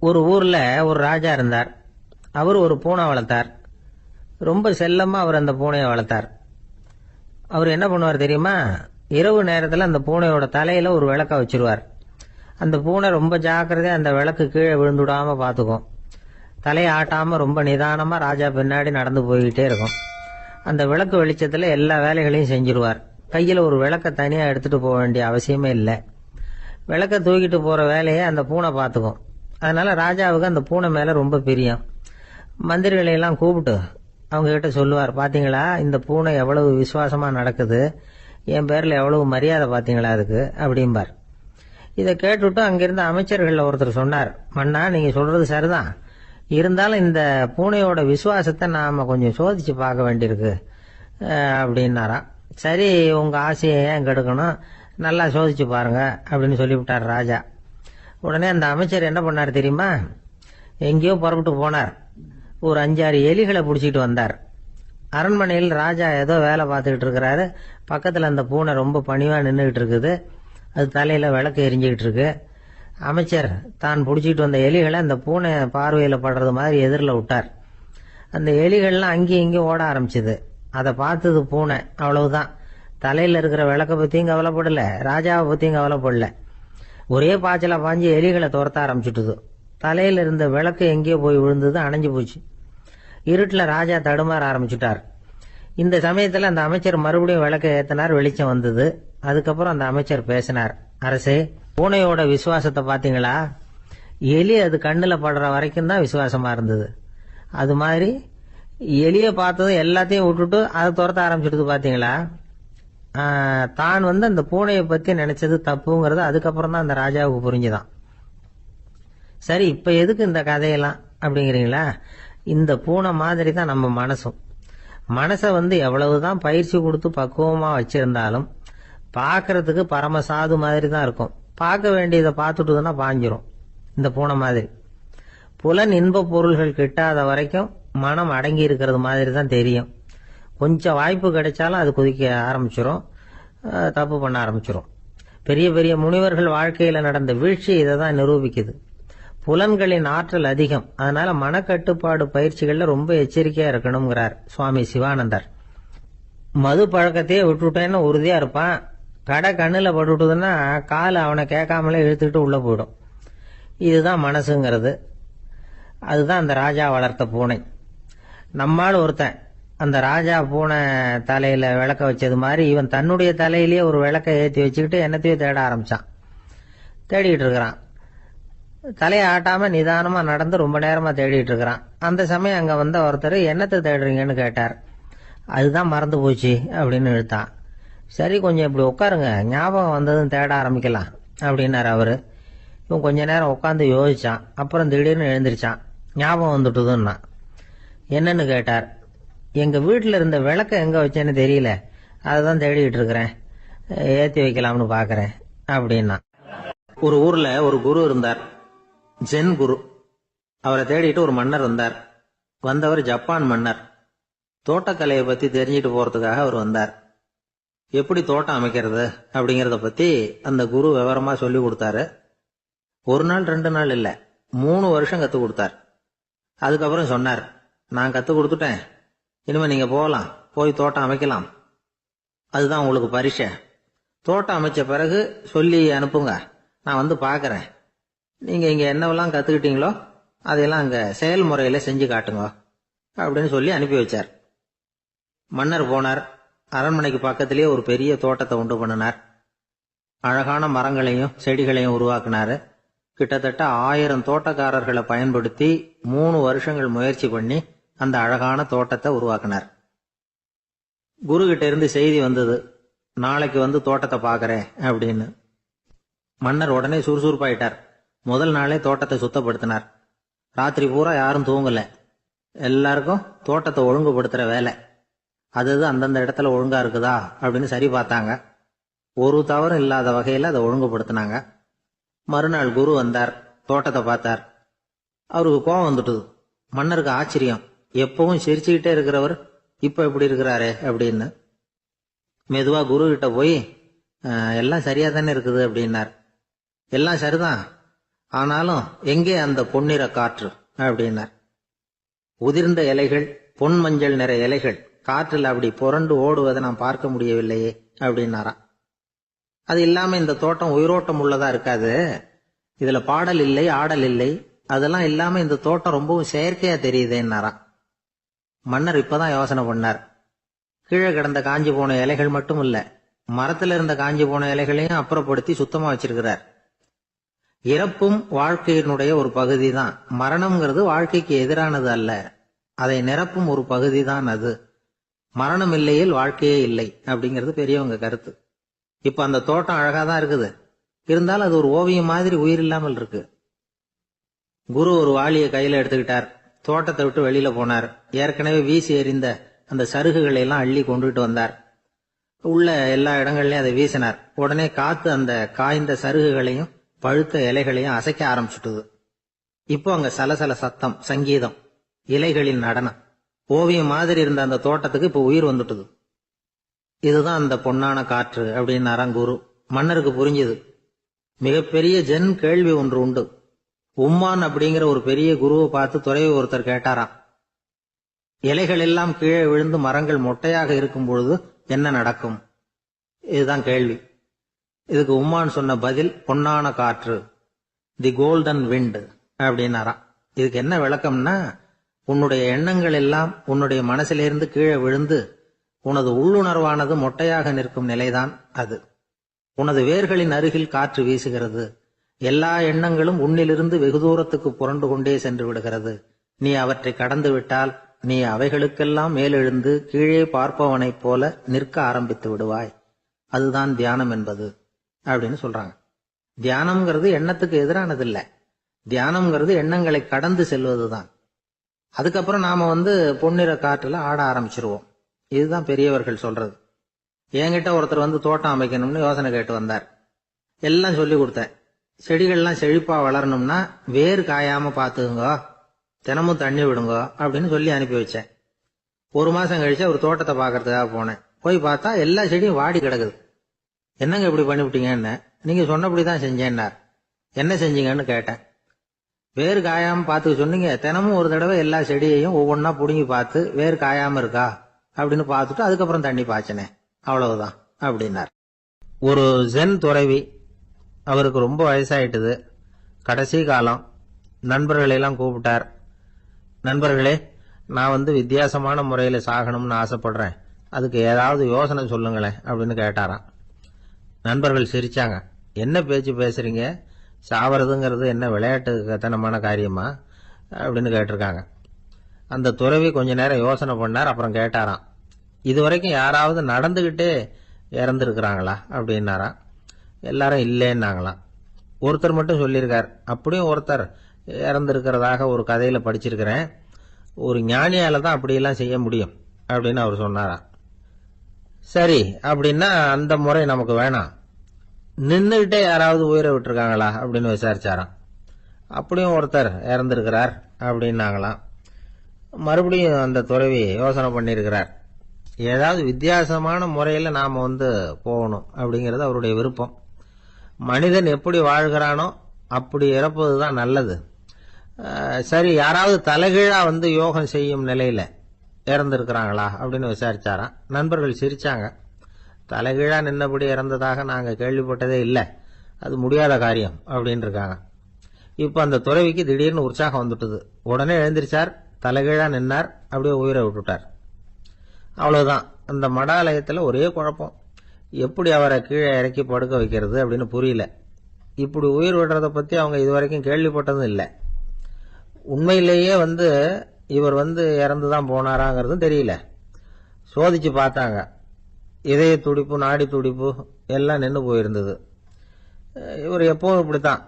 ஒரு ஊர்ல ஒரு ராஜா இருந்தார். அவர் ஒரு பூனை வளர்த்தார். ரொம்ப செல்லமா அவர் அந்த பூனையை வளர்த்தார். அவர் என்ன பண்ணுவார் தெரியுமா? இரவு நேரத்தில் அந்த பூனையோட தலையில ஒரு விளக்க வச்சிருவார். அந்த பூனை ரொம்ப ஜாக்கிரதையா அந்த விளக்கு கீழே விழுந்துடாம பாத்துக்கும். தலையை ஆட்டாம ரொம்ப நிதானமா ராஜா பின்னாடி நடந்து போய்கிட்டே இருக்கும். அந்த விளக்கு வெளிச்சத்துல எல்லா வேலைகளையும் செஞ்சிருவார். கையில ஒரு விளக்க தனியா எடுத்துட்டு போக வேண்டிய அவசியமே இல்லை. விளக்க தூக்கிட்டு போற வேலையை அந்த பூனை பாத்துக்கும். அதனால ராஜாவுக்கு அந்த பூனை மேல ரொம்ப பிரியம். மந்திரிகளை எல்லாம் கூப்பிட்டு அவங்க கிட்ட சொல்லுவார், பாத்தீங்களா இந்த பூனை எவ்வளவு விசுவாசமா நடக்குது, என் பேர்ல எவ்வளவு மரியாதை பாத்தீங்களா அதுக்கு அப்படிம்பார். இதை கேட்டுவிட்டு அங்கிருந்த அமைச்சர்கள் ஒருத்தர் சொன்னார், மன்னா நீங்க சொல்றது சரிதான், இருந்தாலும் இந்த பூனையோட விசுவாசத்தை நாம கொஞ்சம் சோதிச்சு பார்க்க வேண்டியிருக்கு அப்படின்னாராம். சரி, உங்க ஆசையை ஏன் கெடுக்கணும், நல்லா சோதிச்சு பாருங்க அப்படின்னு சொல்லிவிட்டார் ராஜா. உடனே அந்த அமைச்சர் என்ன பண்ணார் தெரியுமா? எங்கேயோ புறப்பட்டு போனார். ஒரு 5-6 எலிகளை பிடிச்சிட்டு வந்தார். அரண்மனையில் ராஜா ஏதோ வேலை பார்த்துக்கிட்டு இருக்கிறாரு. பக்கத்தில் அந்த பூனை ரொம்ப பணிவா நின்றுகிட்டு இருக்குது. அது தலையில விளக்கு எரிஞ்சுக்கிட்டு இருக்கு. அமைச்சர் தான் பிடிச்சிட்டு வந்த எலிகளை அந்த பூனை பார்வையில் படுறது மாதிரி எதிரில் விட்டார். அந்த எலிகள்லாம் அங்கேயும் இங்கேயும் ஓட ஆரம்பிச்சுது. அதை பார்த்தது பூனை. அவ்வளவுதான். தலையில இருக்கிற விளக்க பத்தியும் கவலைப்படல, ராஜாவை பத்தியும் கவலைப்படல. ஒரே பாய்ச்சலா பாஞ்சு எலிகளை துரத்த ஆரம்பிச்சுட்டுது. தலையில இருந்த விளக்கு எங்கேயோ போய் விழுந்தது, அணைஞ்சு போச்சு. இருட்டுல ராஜா தடுமாற ஆரம்பிச்சுட்டார். இந்த சமயத்துல அந்த அமைச்சர் மறுபடியும் விளக்க ஏத்தினார். வெளிச்சம் வந்தது. அதுக்கப்புறம் அந்த அமைச்சர் பேசினார், அரசே, பூனையோட விசுவாசத்தை பாத்தீங்களா? எலி அது கண்ணுல படுற வரைக்கும் தான் விசுவாசமா இருந்தது. அது மாதிரி எலிய பார்த்ததும் எல்லாத்தையும் விட்டுட்டு அதை துரத்த ஆரம்பிச்சுட்டு பாத்தீங்களா? தான் அந்த பூனையை பத்தி நினைச்சது தப்புங்கிறது அதுக்கப்புறம் தான் அந்த ராஜாவுக்கு புரிஞ்சுதான். சரி, இப்ப எதுக்கு இந்த கதையெல்லாம் அப்படிங்கிறீங்களா? இந்த பூனை மாதிரி தான் நம்ம மனசும். மனசை எவ்வளவுதான் பயிற்சி கொடுத்து பக்குவமா வச்சிருந்தாலும் பார்க்கறதுக்கு பரமசாது மாதிரி தான் இருக்கும். பார்க்க வேண்டியதை பார்த்துட்டுதுன்னா பாஞ்சிரும். இந்த பூனை மாதிரி புலன் இன்ப பொருள்கள் கிட்டாத வரைக்கும் மனம் அடங்கி இருக்கிறது மாதிரி தான் தெரியும். கொஞ்சம் வாய்ப்பு கிடைச்சாலும் அது குதிக்க ஆரம்பிச்சிரும், தப்பு பண்ண ஆரம்பிச்சிரும். பெரிய பெரிய முனிவர்கள் வாழ்க்கையில நடந்த வீழ்ச்சி இதை தான் நிரூபிக்குது. புலன்களின் ஆற்றல் அதிகம். அதனால மனக்கட்டுப்பாடு பயிற்சிகள்ல ரொம்ப எச்சரிக்கையா இருக்கணுங்கிறார் சுவாமி சிவானந்தர். மது பழக்கத்தையே விட்டுட்டேன்னு உறுதியா இருப்பான். கடை கண்ணுல பட்டுட்டுதுன்னா கால் அவனை கேட்காமலே இழுத்துக்கிட்டு உள்ள போயிடும். இதுதான் மனசுங்கிறது. அதுதான் அந்த ராஜா வளர்த்த பூனை. நம்மால் ஒருத்தன் அந்த ராஜா பூனை தலையில விளக்க வச்சது மாதிரி இவன் தன்னுடைய தலையிலேயே ஒரு விளக்க ஏற்றி வச்சுக்கிட்டு என்னத்தையோ தேட ஆரம்பிச்சான். தேடிட்டு இருக்கிறான். தலையை ஆட்டாம நிதானமா நடந்து ரொம்ப நேரமா தேடிட்டு இருக்கிறான். அந்த சமயம் அங்க வந்த ஒருத்தர், என்னத்தை தேடுறீங்கன்னு கேட்டார். அதுதான் மறந்து போச்சு அப்படின்னு இழுத்தான். சரி, கொஞ்சம் இப்படி உட்காருங்க, ஞாபகம் வந்ததும் தேட ஆரம்பிக்கலாம் அப்படின்னாரு அவரு. இவன் கொஞ்ச நேரம் உட்காந்து யோசிச்சான். அப்புறம் திடீர்னு எழுந்திருச்சான். ஞாபகம் வந்துட்டுதுன்னா. என்னன்னு கேட்டார். எங்க வீட்டுல இருந்த விளக்க எங்க வச்சேன்னு தெரியல, அதுதான் தேடிட்டு இருக்கிறேன், ஏத்தி வைக்கலாம்னு பாக்குறேன் அப்படின்னா. ஒரு ஊர்ல ஒரு குரு இருந்தார், ஜென் குரு. அவரை தேடிட்டு ஒரு மன்னர் வந்தார். வந்தவர் ஜப்பான் மன்னர். தோட்டக்கலையை பத்தி தெரிஞ்சிட்டு போறதுக்காக அவர் வந்தார். எப்படி தோட்டம் அமைக்கிறது அப்படிங்கறத பத்தி அந்த குரு விவரமா சொல்லி கொடுத்தாரு. 1 நாள் 2 நாள் இல்ல, 3 வருஷம் கத்து கொடுத்தார். அதுக்கப்புறம் சொன்னார், நான் கத்து கொடுத்துட்டேன், இனிமே நீங்க போகலாம், போய் தோட்டம் அமைக்கலாம், அதுதான் உங்களுக்கு பரிசை. தோட்டம் அமைச்ச பிறகு சொல்லி அனுப்புங்க, நான் பாக்கிறேன். நீங்க இங்க என்னவெல்லாம் கத்துக்கிட்டீங்களோ அதையெல்லாம் அங்க செயல்முறையில செஞ்சு காட்டுங்க அப்படின்னு சொல்லி அனுப்பி வச்சார். மன்னர் போனார். அரண்மனைக்கு பக்கத்திலேயே ஒரு பெரிய தோட்டத்தை உண்டு பண்ணினார். அழகான மரங்களையும் செடிகளையும் உருவாக்கினாரு. கிட்டத்தட்ட 1000 தோட்டக்காரர்களை பயன்படுத்தி 3 வருஷங்கள் முயற்சி பண்ணி அந்த அழகான தோட்டத்தை உருவாக்கினார். குரு கிட்ட இருந்து செய்தி வந்தது, நாளைக்கு தோட்டத்தை பாக்கிறேன் அப்படின்னு. மன்னர் உடனே சுறுசுறுப்பாயிட்டார். முதல் நாளே தோட்டத்தை சுத்தப்படுத்தினார். ராத்திரி பூரா யாரும் தூங்கல. எல்லாருக்கும் தோட்டத்தை ஒழுங்குபடுத்துற வேலை. அது அந்தந்த இடத்துல ஒழுங்கா இருக்குதா அப்படின்னு சரி பார்த்தாங்க. ஒரு தவறும் இல்லாத வகையில அதை ஒழுங்குபடுத்தினாங்க. மறுநாள் குரு வந்தார், தோட்டத்தை பார்த்தார். அவருக்கு கோபம் வந்துட்டுது. மன்னருக்கு ஆச்சரியம், எப்பவும் சிரிச்சுக்கிட்டே இருக்கிறவர் இப்ப எப்படி இருக்கிறாரே அப்படின்னு. மெதுவா குரு கிட்ட போய், எல்லாம் சரியா தானே இருக்குது அப்படின்னார். எல்லாம் சரிதான், ஆனாலும் எங்கே அந்த பொன்னிற காற்று அப்படின்னார். உதிர்ந்த இலைகள், பொன் மஞ்சள் நிற இலைகள் காற்றில் அப்படி புரண்டு ஓடுவதை நான் பார்க்க முடியவில்லையே அப்படின்னாராம். அது இல்லாம இந்த தோட்டம் உயிரோட்டம் உள்ளதா இருக்காது, இதுல பாடல் இல்லை, ஆடல் இல்லை, அதெல்லாம் இல்லாம இந்த தோட்டம் ரொம்பவும் செயற்கையா தெரியுதுன்னாராம். மன்னர் இப்பதான் யோசனை பண்ணார். கீழே கிடந்த காஞ்சி போன இலைகள் மட்டும் இல்ல, மரத்துல இருந்த காஞ்சி போன இலைகளையும் அப்புறப்படுத்தி சுத்தமா வச்சிருக்கிறார். இறப்பும் வாழ்க்கையினுடைய ஒரு பகுதி தான். மரணம்ங்கிறது வாழ்க்கைக்கு எதிரானது அல்ல, அதை நிரப்பும் ஒரு பகுதி தான் அது. மரணம் இல்லையில் வாழ்க்கையே இல்லை அப்படிங்கிறது பெரியவங்க கருத்து. இப்ப அந்த தோட்டம் அழகாதான் இருக்குது, இருந்தாலும் அது ஒரு ஓவியம் மாதிரி உயிர் இல்லாமல் இருக்கு. குரு ஒரு வாளியை கையில எடுத்துக்கிட்டார், தோட்டத்தை விட்டு வெளியில போனார். ஏற்கனவே வீசி எறிந்த அந்த சருகுகளை எல்லாம் அள்ளி கொண்டுட்டு வந்தார். உள்ள எல்லா இடங்கள்லயும் அதை வீசினார். உடனே காத்து அந்த காய்ந்த சருகுகளையும் பழுத்த இலைகளையும் அசைக்க ஆரம்பிச்சுட்டுது. இப்போ அங்க சலசல சத்தம், சங்கீதம், இலைகளின் நடனம், ஓவியம் மாதிரி இருந்த அந்த தோட்டத்துக்கு இப்போ உயிர் வந்துட்டுது. இதுதான் அந்த பொன்னான காற்று அப்படின்னாராம் குரு. மன்னருக்கு புரிஞ்சுது. மிகப்பெரிய ஜென் கேள்வி ஒன்று உண்டு. உம்மான் அப்படிங்கிற ஒரு பெரிய குருவை பார்த்து துறவி ஒருத்தர் கேட்டாராம், இலைகள் எல்லாம் கீழே விழுந்து மரங்கள் மொட்டையாக இருக்கும் பொழுது என்ன நடக்கும்? இதுதான் கேள்வி. இதுக்கு உம்மான் சொன்ன பதில் பொன்னான காற்று, தி கோல்டன் விண்ட் அப்படின்னாராம். இதுக்கு என்ன விளக்கம்னா, உன்னுடைய எண்ணங்கள் எல்லாம் உன்னுடைய மனசிலிருந்து கீழே விழுந்து உனது உள்ளுணர்வானது மொட்டையாக நிற்கும் நிலைதான் அது. உனது வேர்களின் அருகில் காற்று வீசுகிறது. எல்லா எண்ணங்களும் உன்னிலிருந்து வெகு தூரத்துக்கு புரண்டு கொண்டே சென்று விடுகிறது. நீ அவற்றை கடந்து விட்டால் நீ அவைகளுக்கெல்லாம் மேலெழுந்து கீழே பார்ப்பவனைப் போல நிற்க ஆரம்பித்து விடுவாய். அதுதான் தியானம் என்பது அப்படின்னு சொல்றாங்க. தியானம்ங்கிறது எண்ணத்துக்கு எதிரானது இல்ல, தியானம்ங்கிறது எண்ணங்களை கடந்து செல்வதுதான். அதுக்கப்புறம் நாம பொன்னிற காற்றுல ஆட ஆரம்பிச்சிருவோம். இதுதான் பெரியவர்கள் சொல்றது. என்கிட்ட ஒருத்தர் தோட்டம் அமைக்கணும்னு யோசனை கேட்டு வந்தார். எல்லாம் சொல்லி கொடுத்தேன். செடிகள்லாம் செழிப்பா வளரணும்னா வேர் காயாம பாத்துக்குங்க, தினமும் தண்ணி விடுங்க அப்படின்னு சொல்லி அனுப்பி வச்சேன். ஒரு மாசம் கழிச்சு ஒரு தோட்டத்தை பாக்கிறதுக்காக போனேன். போய் பார்த்தா எல்லா செடியும் வாடி கிடக்குது. என்னங்க இப்படி பண்ணிவிட்டீங்கன்னு. நீங்க சொன்னபடிதான் செஞ்சேன்னார். என்ன செஞ்சீங்கன்னு கேட்டேன். வேர் காயாம பாத்துக்க சொன்னீங்க, தினமும் ஒரு தடவை எல்லா செடியையும் ஒவ்வொன்னா புடுங்கி பார்த்து வேர் காயாம இருக்கா அப்படின்னு பார்த்துட்டு அதுக்கப்புறம் தண்ணி பாய்ச்சினேன், அவ்வளவுதான் அப்படின்னார். ஒரு ஜென் துறவி, அவருக்கு ரொம்ப வயசாயிட்டுது, கடைசி காலம். நண்பர்களெல்லாம் கூப்பிட்டார். நண்பர்களே, நான் வித்தியாசமான முறையில் சாகணும்னு ஆசைப்படுறேன், அதுக்கு ஏதாவது யோசனை சொல்லுங்களேன் அப்படின்னு கேட்டாராம். நண்பர்கள் சிரிச்சாங்க. என்ன பேச்சு பேசுறீங்க, சாவறதுங்கிறது என்ன விளையாட்டுத்தனமான காரியமா அப்படின்னு கேட்டிருக்காங்க. அந்த துறவி கொஞ்ச நேரம் யோசனை பண்ணார். அப்புறம் கேட்டாராம், இதுவரைக்கும் யாராவது நடந்துகிட்டே இறந்துருக்கிறாங்களா அப்படின்னாராம். எல்லாரும் இல்லைன்னாங்களாம். ஒருத்தர் மட்டும் சொல்லியிருக்கார். அப்படியும் ஒருத்தர் இறந்திருக்கிறதாக ஒரு கதையில படிச்சிருக்கிறேன், ஒரு ஞானியால தான் அப்படியெல்லாம் செய்ய முடியும் அப்படின்னு அவர் சொன்னாராம். சரி, அப்படின்னா அந்த முறை நமக்கு வேணாம், நின்றுகிட்டே யாராவது உயிரை விட்டுருக்காங்களா அப்படின்னு விசாரிச்சாராம். அப்படியும் ஒருத்தர் இறந்திருக்கிறார் அப்படின்னாங்களாம். மறுபடியும் அந்த துறவி யோசனை பண்ணியிருக்கிறார். ஏதாவது வித்தியாசமான முறையில் நாம போகணும் அப்படிங்கிறது அவருடைய விருப்பம். மனிதன் எப்படி வாழ்கிறானோ அப்படி இறப்பதுதான் நல்லது. சரி, யாராவது தலைகீழா யோகம் செய்யும் நிலையில இறந்திருக்கிறாங்களா அப்படின்னு விசாரிச்சாராம். நண்பர்கள் சிரிச்சாங்க. தலைகீழா நின்னபடி இறந்ததாக நாங்க கேள்விப்பட்டதே இல்லை, அது முடியாத காரியம் அப்படின்னு இருக்காங்க. இப்ப அந்த துறவிக்கு திடீர்னு உற்சாகம் வந்துட்டுது. உடனே எழுந்திருச்சார், தலைகீழா நின்னார், அப்படியே உயிரை விட்டுட்டார். அவ்வளவுதான். அந்த மடாலயத்துல ஒரே குழப்பம். எப்படி அவரை கீழே இறக்கி படுக்க வைக்கிறது அப்படின்னு புரியல. இப்படி உயிர் விடுறத பத்தி அவங்க இதுவரைக்கும் கேள்விப்பட்டதும் இல்லை. உண்மையிலேயே இவர் இறந்துதான் போனாராங்கிறதும் தெரியல. சோதிச்சு பார்த்தாங்க. இதய துடிப்பு, நாடி துடிப்பு எல்லாம் நின்று போயிருந்தது. இவர் எப்பவும் இப்படித்தான்,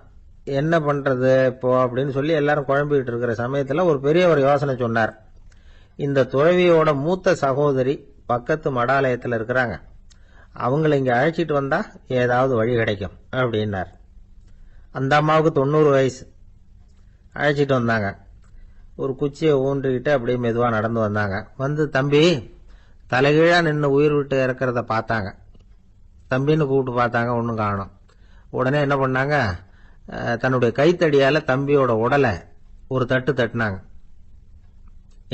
என்ன பண்றது இப்போ அப்படின்னு சொல்லி எல்லாரும் குழம்பிட்டு இருக்கிற சமயத்துல ஒரு பெரியவர் யோசனை சொன்னார். இந்த துறவியோட மூத்த சகோதரி பக்கத்து மடாலயத்தில் இருக்கிறாங்க, அவங்களை இங்க அழைச்சிட்டு வந்தா ஏதாவது வழி கிடைக்கும் அப்படின்னார். அந்த அம்மாவுக்கு 90 வயசு. அழைச்சிட்டு வந்தாங்க. ஒரு குச்சியை ஊன்றிக்கிட்டு அப்படியே மெதுவா நடந்து வந்தாங்க. தம்பி, தலைகீழா நின்று உயிர் விட்டு இறக்கிறத பார்த்தாங்க. தம்பின்னு கூப்பிட்டு பார்த்தாங்க, ஒன்றும் காணும். உடனே என்ன பண்ணாங்க, தன்னுடைய கைத்தடியால தம்பியோட உடலை ஒரு தட்டு தட்டினாங்க.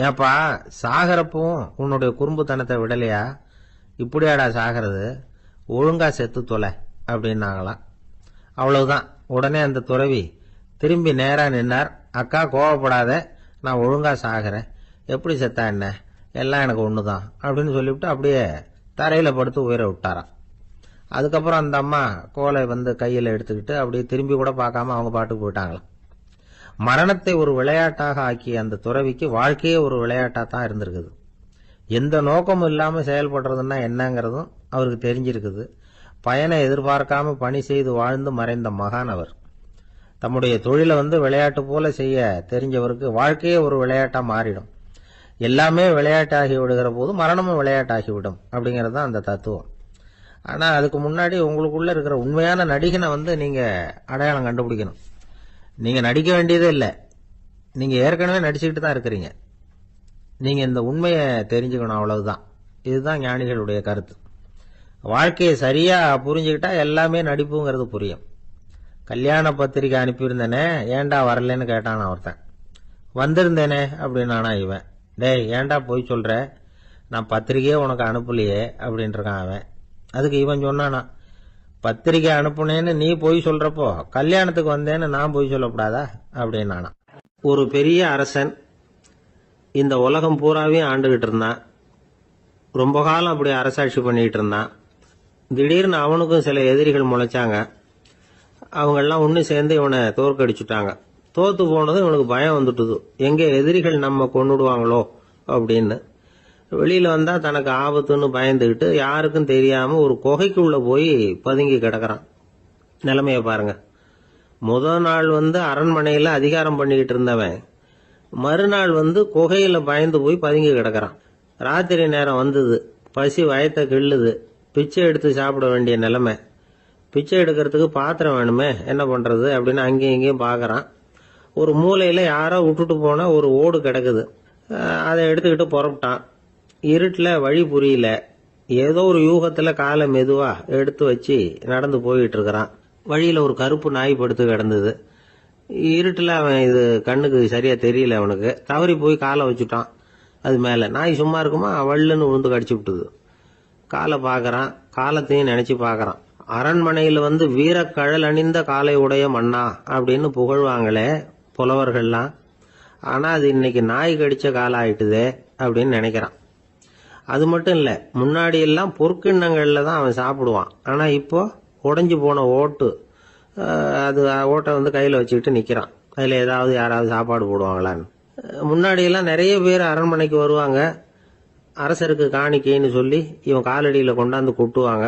ஏப்பா, சாகரப்பும் உன்னுடைய குறும்புத்தனத்தை விடலையா? இப்படியாடா சாகிறது? ஒழுங்கா செத்து தொலை அப்படின்னாங்களாம். அவ்வளவுதான். உடனே அந்த துறவி திரும்பி நேரா நின்னார். அக்கா, கோவப்படாத, நான் ஒழுங்கா சாகிறேன், எப்படி செத்தா என்ன, எல்லாம் எனக்கு ஒண்ணுதான் அப்படின்னு சொல்லிவிட்டு அப்படியே தரையில படுத்து உயிரை விட்டாராம். அதுக்கப்புறம் அந்த அம்மா கோலை கையில எடுத்துக்கிட்டு அப்படியே திரும்பி கூட பார்க்காம அவங்க பாட்டுக்கு போயிட்டாங்களாம். மரணத்தை ஒரு விளையாட்டாக ஆக்கிய அந்த துறவிக்கு வாழ்க்கையே ஒரு விளையாட்டா தான் இருந்திருக்குது. எந்த நோக்கமும் இல்லாம செயல்படுறதுன்னா என்னங்கிறதும் அவருக்கு தெரிஞ்சிருக்குது. பயனை எதிர்பார்க்காம பணி செய்து வாழ்ந்து மறைந்த மகான் அவர். தம்முடைய தொழிலை விளையாட்டு போல செய்ய தெரிஞ்சவருக்கு வாழ்க்கையே ஒரு விளையாட்டா மாறிடும். எல்லாமே விளையாட்டாகி விடுகிற போது மரணமும் விளையாட்டாகிவிடும் அப்படிங்கிறது தான் அந்த தத்துவம். ஆனா அதுக்கு முன்னாடி உங்களுக்குள்ள இருக்கிற உண்மையான நடிகனை நீங்க அடையாளம் கண்டுபிடிக்கணும். நீங்க நடிக்க வேண்டியதே இல்லை, நீங்க ஏற்கனவே நடிச்சுக்கிட்டு தான் இருக்கிறீங்க. நீங்க இந்த உண்மையை தெரிஞ்சுக்கணும், அவ்வளவுதான். இதுதான் ஞானிகளுடைய கருத்து. வாழ்க்கையை சரியா புரிஞ்சுக்கிட்டா எல்லாமே நடிப்புங்கிறது புரியும். கல்யாண பத்திரிக்கை அனுப்பியிருந்தேனே, ஏண்டா வரலன்னு கேட்டான் ஒருத்தன். வந்திருந்தேனே அப்படின்னானா இவன். டேய், ஏண்டா போய் சொல்ற, நான் பத்திரிக்கையே உனக்கு அனுப்பலையே அப்படின்னு இருக்கான் அவன். அதுக்கு இவன் சொன்னானா, பத்திரிக்கை அனுப்புனேன்னு நீ போய் சொல்றப்போ கல்யாணத்துக்கு வந்தேன்னு நான் போய் சொல்லக்கூடாதா அப்படின்னானா. ஒரு பெரிய அரசன் இந்த உலகம் பூராவையும் ஆண்டுகிட்டு இருந்தான். ரொம்ப காலம் அப்படி அரசாட்சி பண்ணிட்டு இருந்தான். திடீர்னு அவனுக்கும் சில எதிரிகள் முளைச்சாங்க. அவங்கெல்லாம் ஒன்று சேர்ந்து இவனை தோற்கடிச்சுட்டாங்க. தோத்து போனதும் இவனுக்கு பயம் வந்துட்டுது, எங்க எதிரிகள் நம்ம கொண்டுடுவாங்களோ அப்படின்னு. வெளியில வந்தா தனக்கு ஆபத்துன்னு பயந்துகிட்டு யாருக்கும் தெரியாம ஒரு குகைக்குள்ள போய் பதுங்கி கிடக்கிறான். நிலைமைய பாருங்க. முதல் நாள் அரண்மனையில அதிகாரம் பண்ணிக்கிட்டு இருந்தவன் மறுநாள் குகையில பயந்து போய் பதுங்கி கிடக்கிறான். ராத்திரி நேரம் வந்தது, பசி வயத்தை கிள்ளுது, பிச்சை எடுத்து சாப்பிட வேண்டிய நிலைமை. பிச்சை எடுக்கிறதுக்கு பாத்திரம் வேணுமே, என்ன பண்றது அப்படின்னு அங்கேயும் இங்கேயும் பாக்குறான். ஒரு மூலையில யாரோ விட்டுட்டு போன ஒரு ஓடு கிடக்குது. அதை எடுத்துக்கிட்டு புறப்பட்டான். இருட்டுல வழி புரியல. ஏதோ ஒரு யூகத்துல காலை மெதுவா எடுத்து வச்சு நடந்து போயிட்டு இருக்கிறான். வழியில ஒரு கருப்பு நாய் படுத்து கிடந்தது. இருட்டுல அவன் இது கண்ணுக்கு சரியா தெரியல. அவனுக்கு தவறி போய் காலை வச்சுட்டான் அது மேல. நாய் சும்மா இருக்குமா, வள்ளுன்னு விழுந்து கடிச்சு விட்டுது. காலை பாக்குறான், காலத்தையும் நினைச்சு பாக்குறான். அரண்மனையில வீரக்கழல் அணிந்த காலை உடைய மன்னா அப்படின்னு புகழ்வாங்களே புலவர்கள்லாம். ஆனா அது இன்னைக்கு நாய் கடிச்ச காலம் ஆயிட்டுதே அப்படின்னு நினைக்கிறான். அது மட்டும் இல்ல, முன்னாடி எல்லாம் பொற்கிண்ணங்கள்ல தான் அவன் சாப்பிடுவான். ஆனா இப்போ உடைஞ்சு போன ஓட்டு, அது ஓட்டை கையில வச்சுக்கிட்டு நிக்கிறான். அதுல ஏதாவது யாராவது சாப்பாடு போடுவாங்களான்னு. முன்னாடி எல்லாம் நிறைய பேர் அரண்மனைக்கு வருவாங்க. அரசருக்கு காணிக்கைன்னு சொல்லி இவன் காலடியில கொண்டாந்து கொட்டுவாங்க.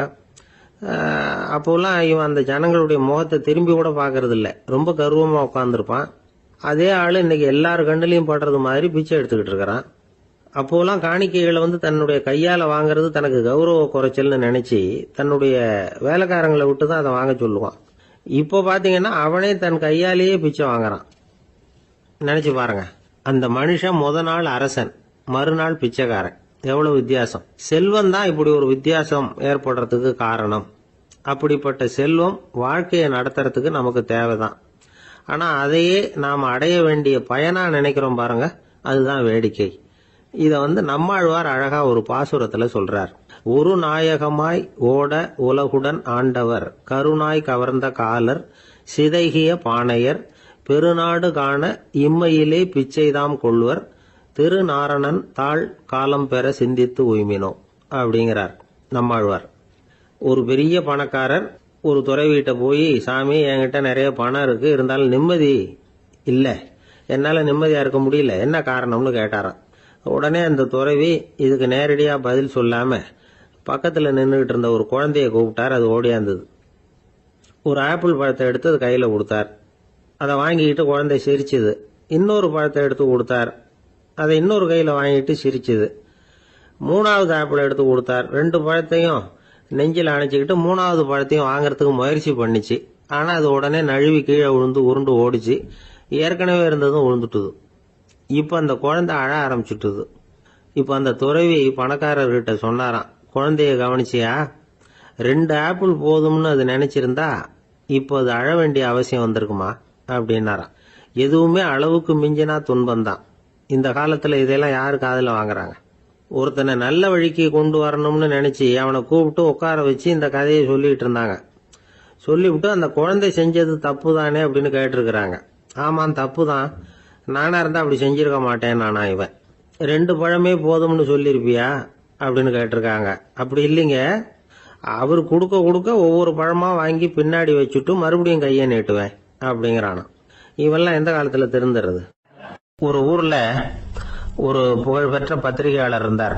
அப்போல்லாம் இவன் அந்த ஜனங்களுடைய முகத்தை திரும்பி கூட பாக்குறது இல்ல, ரொம்ப கர்வமா உட்காந்துருப்பான். அதே ஆளு இன்னைக்கு எல்லாரு கண்ணுலயும் படுறது மாதிரி பிச்சை எடுத்துக்கிட்டு இருக்கிறான். அப்போலாம் காணிக்கைகளை தன்னுடைய கையால வாங்குறது தனக்கு கௌரவ குறைச்சல்னு நினைச்சு தன்னுடைய வேலைக்காரங்களை விட்டு தான் அதை வாங்க சொல்லுவான். இப்போ பாத்தீங்கன்னா அவனே தன் கையாலேயே பிச்சை வாங்குறான். நினைச்சு பாருங்க. அந்த மனுஷன் முத நாள் அரசன், மறுநாள் பிச்சைக்காரன். எவ்வளவு வித்தியாசம். செல்வம் தான் இப்படி ஒரு வித்தியாசம் ஏற்படுறதுக்கு காரணம். அப்படிப்பட்ட செல்வம் வாழ்க்கையை நடத்துறதுக்கு நமக்கு தேவைதான். ஆனா அதையே நாம அடைய வேண்டிய பயனா நினைக்கிறோம் பாருங்க, அதுதான் வேடிக்கை. இத நம்மாழ்வார் அழகா ஒரு பாசுரத்துல சொல்றார். ஒரு நாயகமாய் ஓட உலகுடன் ஆண்டவர், கருணாய் கவர்ந்த காலர், சிதைகிய பானையர், பெருநாடு காண இம்மையிலே பிச்சைதாம் கொள்வர், திருநாரணன் தாழ் காலம் பெற சிந்தித்து உய்மினோ அப்படிங்கிறார் நம்மாழ்வார். ஒரு பெரிய பணக்காரர் ஒரு துறவிகிட்ட போய், சாமி என்கிட்ட நிறைய பணம் இருக்கு, இருந்தாலும் நிம்மதி இல்ல, என்னால நிம்மதியா இருக்க முடியல, என்ன காரணம்னு கேட்டாராம். உடனே அந்த துறவி இதுக்கு நேரடியா பதில் சொல்லாம பக்கத்துல நின்றுகிட்டு இருந்த ஒரு குழந்தைய கூப்பிட்டார். அது ஓடியாந்தது. ஒரு ஆப்பிள் பழத்தை எடுத்து அது கையில கொடுத்தார். அதை வாங்கிக்கிட்டு குழந்தை சிரிச்சுது. இன்னொரு பழத்தை எடுத்து கொடுத்தார். அதை இன்னொரு கையில வாங்கிட்டு சிரிச்சுது. மூணாவது ஆப்பிள் எடுத்து கொடுத்தார். 2 பழத்தையும் நெஞ்சில் அணைச்சிக்கிட்டு 3வது பழத்தையும் வாங்கறதுக்கு முயற்சி பண்ணிச்சு. ஆனா அது உடனே நழுவி கீழே விழுந்து உருண்டு ஓடிச்சு. ஏற்கனவே இருந்ததும் விழுந்துட்டுது. இப்ப அந்த குழந்தை அழ ஆரம்பிச்சுட்டுது. இப்ப அந்த துறவி பணக்காரர்கிட்ட சொன்னாராம், குழந்தைய கவனிச்சியா, 2 ஆப்பிள் போதும்னு அது நினைச்சிருந்தா இப்போ அது அழ வேண்டிய அவசியம் வந்திருக்குமா அப்படின்னாராம். எதுவுமே அளவுக்கு மிஞ்சினா துன்பம்தான். இந்த காலத்துல இதெல்லாம் யாரு காதுல வாங்குறாங்க? ஒருத்தனை நல்ல வழிக்கு கொண்டு வரணும்னு நினைச்சு அவனை கூப்பிட்டு உட்கார வச்சு இந்த கதையை சொல்லிட்டு இருந்தாங்க. சொல்லிவிட்டு அந்த குழந்தை செஞ்சது தப்பு தானே அப்படின்னு கேட்டிருக்கிறாங்க. ஆமாம், தப்பு தான். நானா இருந்தா அப்படி செஞ்சிருக்க மாட்டேன் நானா இவன். 2 பழமே போதும்னு சொல்லியிருப்பியா அப்படின்னு கேட்டிருக்காங்க. அப்படி இல்லைங்க, அவர் கொடுக்க கொடுக்க ஒவ்வொரு பழமா வாங்கி பின்னாடி வச்சுட்டு மறுபடியும் கையை நீட்டுவேன் அப்படிங்கிறானா. இவெல்லாம் எந்த காலத்துல திருந்துறது? ஒரு ஊர்ல ஒரு புகழ்பெற்ற பத்திரிகையாளர் இருந்தார்.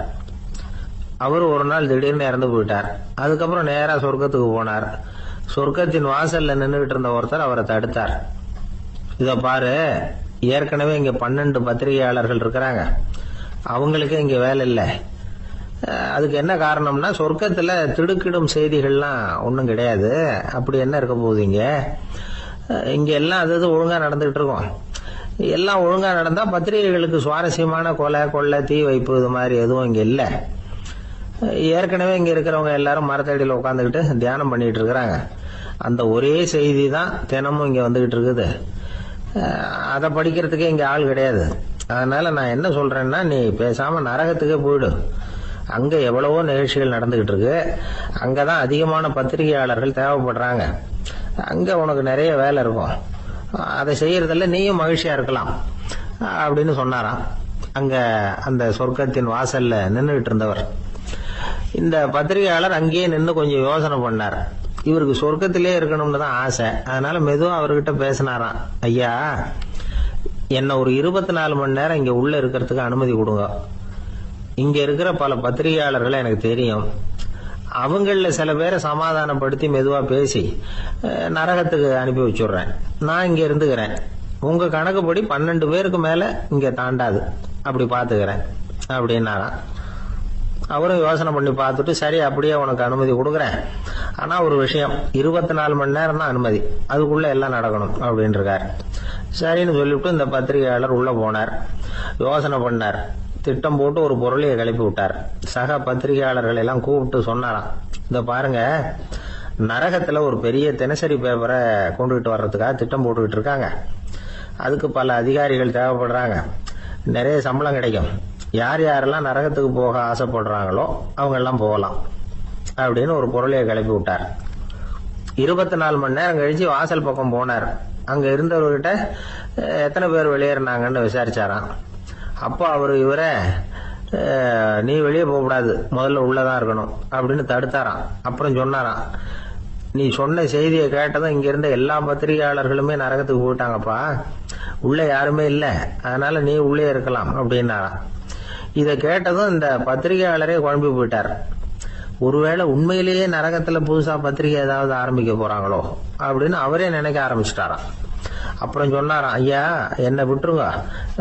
அவர் ஒரு நாள் திடீர்னு இறந்து போயிட்டார். அதுக்கப்புறம் நேரா சொர்க்கத்துக்கு போனார். சொர்க்கத்தின் வாசல்ல நின்றுகிட்டு இருந்த ஒருத்தர் அவரை தடுத்தார். இத பாரு, ஏற்கனவே இங்க 12 பத்திரிகையாளர்கள் இருக்கிறாங்க, அவங்களுக்கு இங்க வேலை இல்லை. அதுக்கு என்ன காரணம்னா, சொர்க்கத்துல திடுக்கிடும் செய்திகள்லாம் ஒன்றும் கிடையாது. அப்படி என்ன இருக்க போகுது இங்க எல்லாம் அது ஒழுங்கா நடந்துகிட்டு இருக்கும். எல்லாம் ஒழுங்கா நடந்தா பத்திரிகைகளுக்கு சுவாரஸ்யமான கொலை கொள்ளை தீ வைப்பு இது மாதிரி எதுவும் இங்க இல்ல. ஏற்கனவே இங்க இருக்கிறவங்க எல்லாரும் மரத்தடியில் உட்காந்துக்கிட்டு தியானம் பண்ணிட்டு இருக்கிறாங்க. அந்த ஒரே செய்தி தான் தினமும் இங்க வந்துகிட்டு இருக்குது. அதை படிக்கிறதுக்கே இங்க ஆள் கிடையாது. அதனால நான் என்ன சொல்றேன்னா, நீ பேசாம நரகத்துக்கே போயிடு. அங்க எவ்வளவோ நிகழ்ச்சிகள் நடந்துகிட்டு இருக்கு. அங்கதான் அதிகமான பத்திரிகையாளர்கள் தேவைப்படுறாங்க. அங்க உனக்கு நிறைய வேலை இருக்கும். அதை செய்யறதில்ல, நீயும் மகிழ்ச்சியா இருக்கலாம் அப்படின்னு சொன்னாராம். அங்க அந்த சொர்க்கத்தின் வாசல்ல நின்றுகிட்டு இருந்தவர். இந்த பத்திரிகையாளர் அங்கேயே நின்று கொஞ்சம் யோசனை பண்ணார். இவருக்கு சொர்க்கத்திலே இருக்கணும்னு தான் ஆசை. அதனால மெதுவா அவர்கிட்ட பேசினாராம். ஐயா, என்ன ஒரு 24 மணி நேரம் இங்க உள்ள இருக்கிறதுக்கு அனுமதி கொடுங்க. இங்க இருக்கிற பல பத்திரிகையாளர்களை எனக்கு தெரியும். அவங்கள சில பேரை சமாதானப்படுத்தி மெதுவா பேசி நரகத்துக்கு அனுப்பி வச்சுடுறேன். நான் இங்க இருந்துக்கிறேன். உங்க கணக்குப்படி 12 பேருக்கு மேல இங்க தாண்டாது, அப்படி பாத்துக்கிறேன் அப்படின்னாராம். அவரும் யோசனை பண்ணி பார்த்துட்டு, சரி அப்படியே உனக்கு அனுமதி கொடுக்குறேன். ஆனா ஒரு விஷயம், 24 மணி நேரம் தான் அனுமதி, அதுக்குள்ள எல்லாம் நடக்கணும் அப்படின்னு இருக்காரு. சரின்னு சொல்லிவிட்டு இந்த பத்திரிகையாளர் உள்ள போனார். யோசனை பண்ணார். திட்டம் போட்டு ஒரு பொருளையை கிளப்பி விட்டார். சக பத்திரிகையாளர்கள் எல்லாம் கூப்பிட்டு சொன்னாராம். இந்த பாருங்க, நரகத்துல ஒரு பெரிய தினசரி பேப்பரை கொண்டுகிட்டு வர்றதுக்காக திட்டம் போட்டுக்கிட்டு இருக்காங்க. அதுக்கு பல அதிகாரிகள் தேவைப்படுறாங்க. நிறைய சம்பளம் கிடைக்கும். யார் யாரெல்லாம் நரகத்துக்கு போக ஆசைப்படுறாங்களோ அவங்க எல்லாம் போகலாம் அப்படின்னு ஒரு பொருளையை கிளப்பி விட்டார். 24 மணி நேரம் கழிச்சு வாசல் பக்கம் போனார். அங்க இருந்தவர்கிட்ட எத்தனை பேர் வெளியேறினாங்கன்னு விசாரிச்சாராம். அப்போ அவர் இவரை, நீ வெளியே போகக்கூடாது, முதல்ல உள்ளதான் இருக்கணும் அப்படின்னு தடுத்தாராம். அப்புறம் சொன்னாராம், நீ சொன்ன செய்தியை கேட்டதும் இங்க இருந்த எல்லா பத்திரிகையாளர்களுமே நரகத்துக்கு போயிட்டாங்கப்பா, உள்ள யாருமே இல்ல, அதனால நீ உள்ளே இருக்கலாம் அப்படின்னாராம். இதை கேட்டதும் இந்த பத்திரிகையாளரே குழம்பி போயிட்டார். ஒருவேளை உண்மையிலேயே நரகத்துல புதுசா பத்திரிகை ஏதாவது ஆரம்பிக்க போறாங்களோ அப்படின்னு அவரே நினைக்க ஆரம்பிச்சிட்டாராம். அப்புறம் சொன்னாராம், ஐயா என்னை விட்டுருங்க,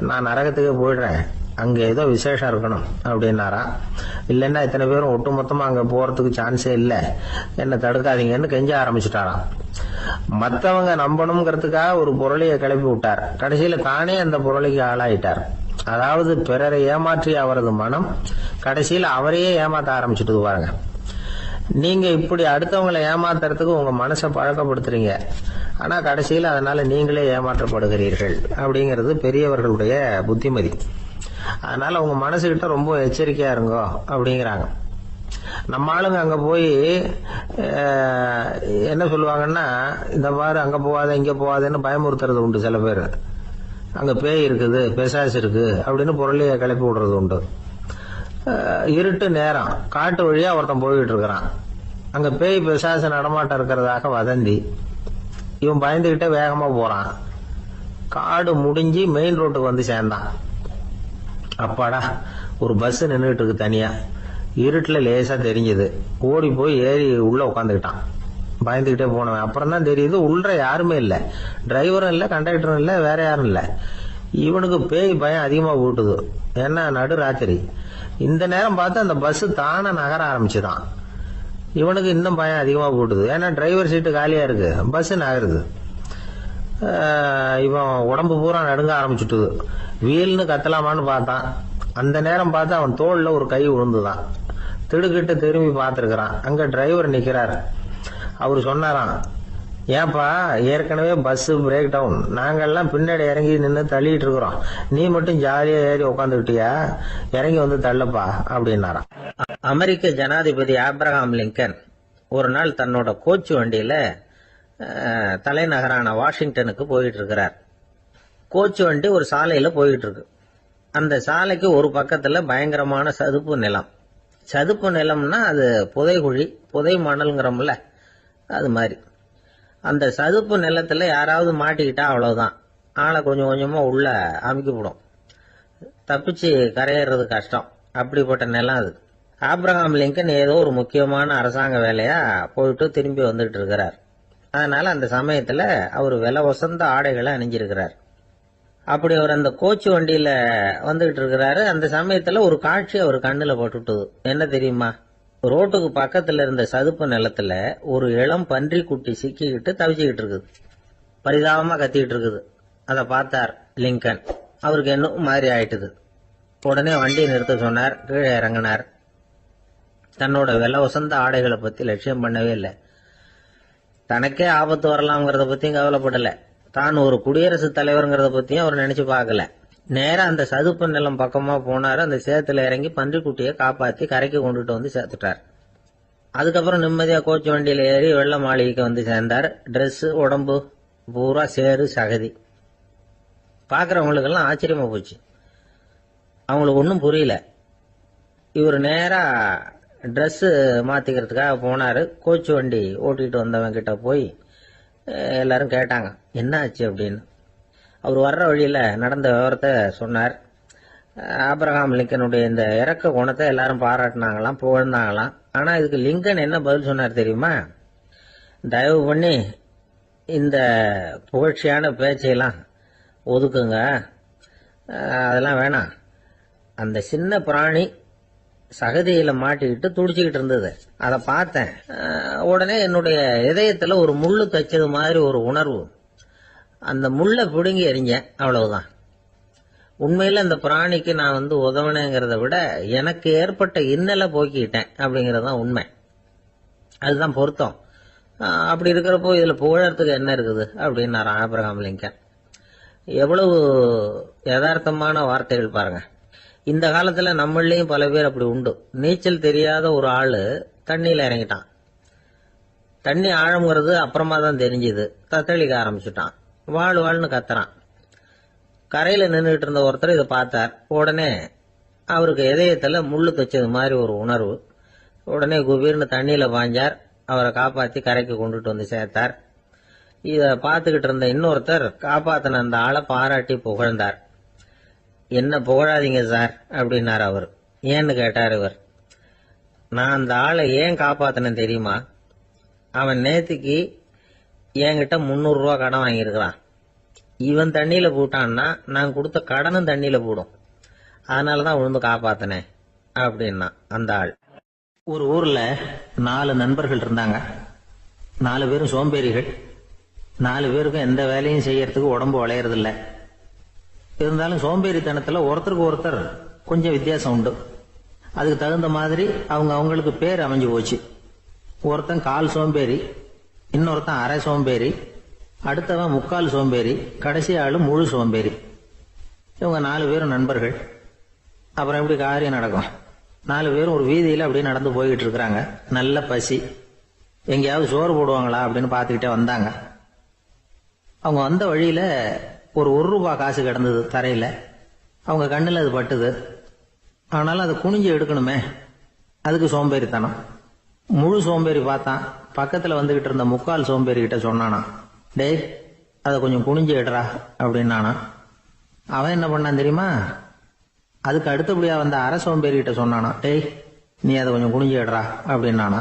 நான் நரகத்துக்கே போயிடுறேன், அங்க ஏதோ விசேஷம் இருக்கணும் அப்படின்னாராம். இல்லைன்னா இத்தனை பேரும் ஒட்டு மொத்தமா அங்க போறதுக்கு சான்ஸே இல்லை, என்ன தடுக்காதீங்கன்னு கெஞ்ச ஆரம்பிச்சுட்டாராம். மற்றவங்க நம்பணுங்கிறதுக்காக ஒரு பொருளையை கிளப்பி விட்டார். கடைசியில தானே அந்த பொருளைக்கு ஆளாயிட்டார். அதாவது பிறரை ஏமாற்றிய அவரது மனம் கடைசியில் அவரையே ஏமாத்த ஆரம்பிச்சுட்டு பாருங்க. நீங்க இப்படி அடுத்தவங்களை ஏமாத்துறதுக்கு உங்க மனசை பழக்கப்படுத்துறீங்க, ஆனா கடைசியில் அதனால நீங்களே ஏமாற்றப்படுகிறீர்கள் அப்படிங்கிறது பெரியவர்களுடைய புத்திமதி. அதனால உங்க மனசுகிட்ட ரொம்ப எச்சரிக்கையா இருங்கோ அப்படிங்கிறாங்க. நம்ம ஆளுங்க அங்க போய் என்ன சொல்லுவாங்கன்னா, இந்த மாதிரி அங்க போவாத இங்க போவாதன்னு பயமுறுத்துறது உண்டு. சில பேர் அங்க பேய் இருக்குது, பிசாசு இருக்கு அப்படின்னு பொருளைய கிளப்பி விடுறது உண்டு. இருட்டு நேரம் காட்டு வழியா ஒருத்தன் போய்கிட்டு இருக்கிறான். அங்க பேய் பிசாசு நடமாட்டம் இருக்கிறதாக வதந்தி. இவன் பயந்துகிட்டே வேகமா போறான். காடு முடிஞ்சு மெயின் ரோட்டுக்கு வந்து சேர்ந்தான். அப்பாடா, ஒரு பஸ் நின்றுட்டு இருக்கு தனியா. இருட்டுல லேசா தெரிஞ்சது. ஓடி போய் ஏறி உள்ள உட்காந்துக்கிட்டான். பயந்துகிட்டே போனவன் அப்புறம் தான் தெரியுது உள்ள யாருமே இல்ல, டிரைவரும் இல்ல, கண்டக்டரும் இல்ல, வேற யாரும் இல்ல. இவனுக்கு பேய் பயம் அதிகமா போட்டுது. ஏன்னா நடு ராத்திரி. இந்த நேரம் பார்த்து அந்த பஸ் தானே நகர ஆரம்பிச்சுதான். இவனுக்கு இன்னும் பயம் அதிகமா போட்டுது. ஏன்னா டிரைவர் சீட்டு காலியா இருக்கு, பஸ் நகருது. இவன் உடம்பு பூரா நடுங்க ஆரம்பிச்சுட்டுது. வீல்னு கத்தலாமான்னு பார்த்தான். அந்த நேரம் பார்த்து அவன் தோல்ல ஒரு கை விழுந்துதான். திடுக்கிட்டு திரும்பி பார்த்திருக்கிறான். அங்க டிரைவர் நிக்கிறார். அவரு சொன்னாராம், ஏன்பா, ஏற்கனவே பஸ் பிரேக் டவுன், நாங்கெல்லாம் பின்னாடி இறங்கி நின்று தள்ளிட்டு இருக்கிறோம், நீ மட்டும் ஜாலியா ஏறி உக்காந்துக்கிட்டியா, இறங்கி வந்து தள்ளப்பா அப்படின்னாராம். அமெரிக்க ஜனாதிபதி ஆப்ரஹாம் லிங்கன் ஒரு நாள் தன்னோட கோச்சு வண்டியில தலைநகரான வாஷிங்டனுக்கு போயிட்டு இருக்கிறார். கோச்சு வண்டி ஒரு சாலையில போயிட்டு இருக்கு. அந்த சாலைக்கு ஒரு பக்கத்துல பயங்கரமான சதுப்பு நிலம். சதுப்பு நிலம்னா அது புதைகுழி, புதை மணல்ங்கிறோம்ல, அது மாதிரி. அந்த சதுப்பு நிலத்துல யாராவது மாட்டிக்கிட்டா அவ்வளவுதான், ஆளை கொஞ்சம் கொஞ்சமா உள்ள அமுக்கிவிடும், தப்பிச்சு கரையேறது கஷ்டம். அப்படிப்பட்ட நிலம் அது. ஆப்ரஹாம் லிங்கன் ஏதோ ஒரு முக்கியமான அரசாங்க வேலையா போயிட்டு திரும்பி வந்துட்டு இருக்கிறார். அதனால அந்த சமயத்துல அவர் விலை வசந்த ஆடைகளை அணிஞ்சிருக்கிறார். அப்படி அவர் அந்த கோச்சு வண்டியில வந்துகிட்டு இருக்கிறாரு. அந்த சமயத்துல ஒரு காட்சி அவர் கண்ணுல பட்டுட்டுது. என்ன தெரியுமா? ரோட்டுக்கு பக்கத்துல இருந்த சதுப்பு நிலத்துல ஒரு இளம் பன்றி குட்டி சிக்கிக்கிட்டு தவிச்சுக்கிட்டு இருக்குது, பரிதாபமா கத்திக்கிட்டு இருக்குது. அதை பார்த்தார் லிங்கன். அவருக்கு என்ன மாதிரி ஆயிட்டுது. உடனே வண்டியை நிறுத்த சொன்னார். கீழே இறங்கினார். தன்னோட விலை வசந்த ஆடைகளை பத்தி லட்சியம் பண்ணவே இல்லை. தனக்கே ஆபத்து வரலாம்ங்கிறத பத்தியும் கவலைப்படல. தான் ஒரு குடியரசுத் தலைவருங்கிறத பத்தியும் அவர் நினைச்சு பார்க்கல. நேரா அந்த சதுப்பு நிலம் பக்கமா போனாரு. அந்த சேத்துல இறங்கி பன்றிக்குட்டியை காப்பாத்தி கரைக்கு கொண்டுட்டு வந்து சேர்த்துட்டார். அதுக்கப்புறம் நிம்மதியா கோச்சு வண்டியில ஏறி வெள்ள மாளிகைக்கு வந்து சேர்ந்தார். டிரெஸ், உடம்பு பூரா சேரு சகதி. பாக்குறவங்களுக்கெல்லாம் ஆச்சரியமா போச்சு. அவங்களுக்கு ஒன்றும் புரியல. இவர் நேரா ட்ரெஸ் மாத்திக்கிறதுக்காக போனாரு. கோச்சு வண்டி ஓட்டிட்டு வந்தவன் கிட்ட போய் எல்லாரும் கேட்டாங்க என்ன ஆச்சு அப்படின்னு. அவர் வர்ற வழியில நடந்த விவரத்தை சொன்னார். ஆப்ரஹாம் லிங்கனுடைய இந்த இறக்க குணத்தை எல்லாரும் பாராட்டினாங்களாம், புகழ்ந்தாங்களாம். ஆனா இதுக்கு லிங்கன் என்ன பதில் சொன்னார் தெரியுமா? தயவு பண்ணி இந்த புகழ்ச்சியான பேச்சையெல்லாம் ஒதுக்குங்க, அதெல்லாம் வேணாம். அந்த சின்ன பிராணி சகதியில மாட்டிக்கிட்டு துடிச்சுக்கிட்டு இருந்தது, அதை பார்த்தேன். உடனே என்னுடைய இதயத்துல ஒரு முள்ளு தைச்சது மாதிரி ஒரு உணர்வு. அந்த முள்ளை பிடுங்கி எறிஞ்சேன், அவ்வளவுதான். உண்மையில அந்த பிராணிக்கு நான் உதவினேங்கிறத விட எனக்கு ஏற்பட்ட இன்னலை போக்கிட்டேன் அப்படிங்கறதுதான் உண்மை. அதுதான் பொருத்தம். அப்படி இருக்கிறப்போ இதுல புகழறதுக்கு என்ன இருக்குது அப்படின்னாரு ஆபிரகாம் லிங்கன். எவ்வளவு யதார்த்தமான வார்த்தைகள் பாருங்க. இந்த காலத்துல நம்மளையும் பல பேர் அப்படி உண்டு. நீச்சல் தெரியாத ஒரு ஆளு தண்ணியில இறங்கிட்டான். தண்ணி ஆழம்ங்கிறது அப்புறமா தான் தெரிஞ்சுது. தத்தளிக்க ஆரம்பிச்சுட்டான். வாழ் வாழ்னு கத்துறான். கரையில நின்றுட்டு இருந்த ஒருத்தர் இதை பார்த்தார். உடனே அவருக்கு இதயத்துல முள்ளு தைச்சது மாதிரி ஒரு உணர்வு. உடனே குபீர்னு தண்ணியில பாஞ்சார். அவரை காப்பாத்தி கரைக்கு கொண்டுட்டு வந்து சேர்த்தார். இத பார்த்துக்கிட்டு இருந்த இன்னொருத்தர் காப்பாத்தின அந்த ஆளை பாராட்டி புகழ்ந்தார். என்ன புகழாதீங்க சார் அப்படின்னார் அவர். ஏன்னு கேட்டார் இவர். நான் அந்த ஆளை ஏன் காப்பாத்தினேன் தெரியுமா? அவன் நேத்திக்கு என்கிட்ட 300 ரூபா கடன் வாங்கியிருக்கிறான். இவன் தண்ணியில போட்டான்னா நான் கொடுத்த கடனும் தண்ணியில போடும். அதனாலதான் விழுந்து காப்பாத்தினேன் அப்படின்னா அந்த ஆள். ஒரு ஊர்ல 4 நண்பர்கள் இருந்தாங்க. 4 பேரும் சோம்பேறிகள். 4 பேருக்கும் எந்த வேலையும் செய்யறதுக்கு உடம்பு வளையறதில்ல. இருந்தாலும் சோம்பேறித்தனத்துல ஒருத்தருக்கு ஒருத்தர் கொஞ்சம் வித்தியாசம் உண்டு. அதுக்கு தகுந்த மாதிரி அவங்களுக்கு பேர் அமைஞ்சு போச்சு. ஒருத்தன் கால் சோம்பேறி, இன்னொருத்தன் அரை சோம்பேறி, அடுத்தவன் முக்கால் சோம்பேறி, கடைசி ஆளு முழு சோம்பேறி. இவங்க 4 பேரும் நண்பர்கள். அப்புறம் எப்படி காரியம் நடக்கும்? 4 பேரும் ஒரு வீதியில அப்படியே நடந்து போய்கிட்டு இருக்கிறாங்க. நல்ல பசி. எங்கேயாவது சோறு போடுவாங்களா அப்படின்னு பார்த்துக்கிட்டே வந்தாங்க. அவங்க வந்த வழியில ஒரு 1 ரூபா காசு கிடந்தது தரையில. அவங்க கண்ணுல அது பட்டுது. ஆனாலும் அதை குனிஞ்சு எடுக்கணுமே, அதுக்கு சோம்பேறித்தனம். முழு சோம்பேறி பார்த்தான். பக்கத்துல வந்துகிட்டு இருந்த முக்கால் சோம்பேறி கிட்ட சொன்னானா, டேய் அதை கொஞ்சம் குனிஞ்சு எடுறா அப்படின்னானா. அவன் என்ன பண்ணான் தெரியுமா? அதுக்கு அடுத்தபடியா வந்த அரை சோம்பேறி கிட்ட சொன்னானா, டேய் நீ அதை கொஞ்சம் குனிஞ்சு எடுறா அப்படின்னானா.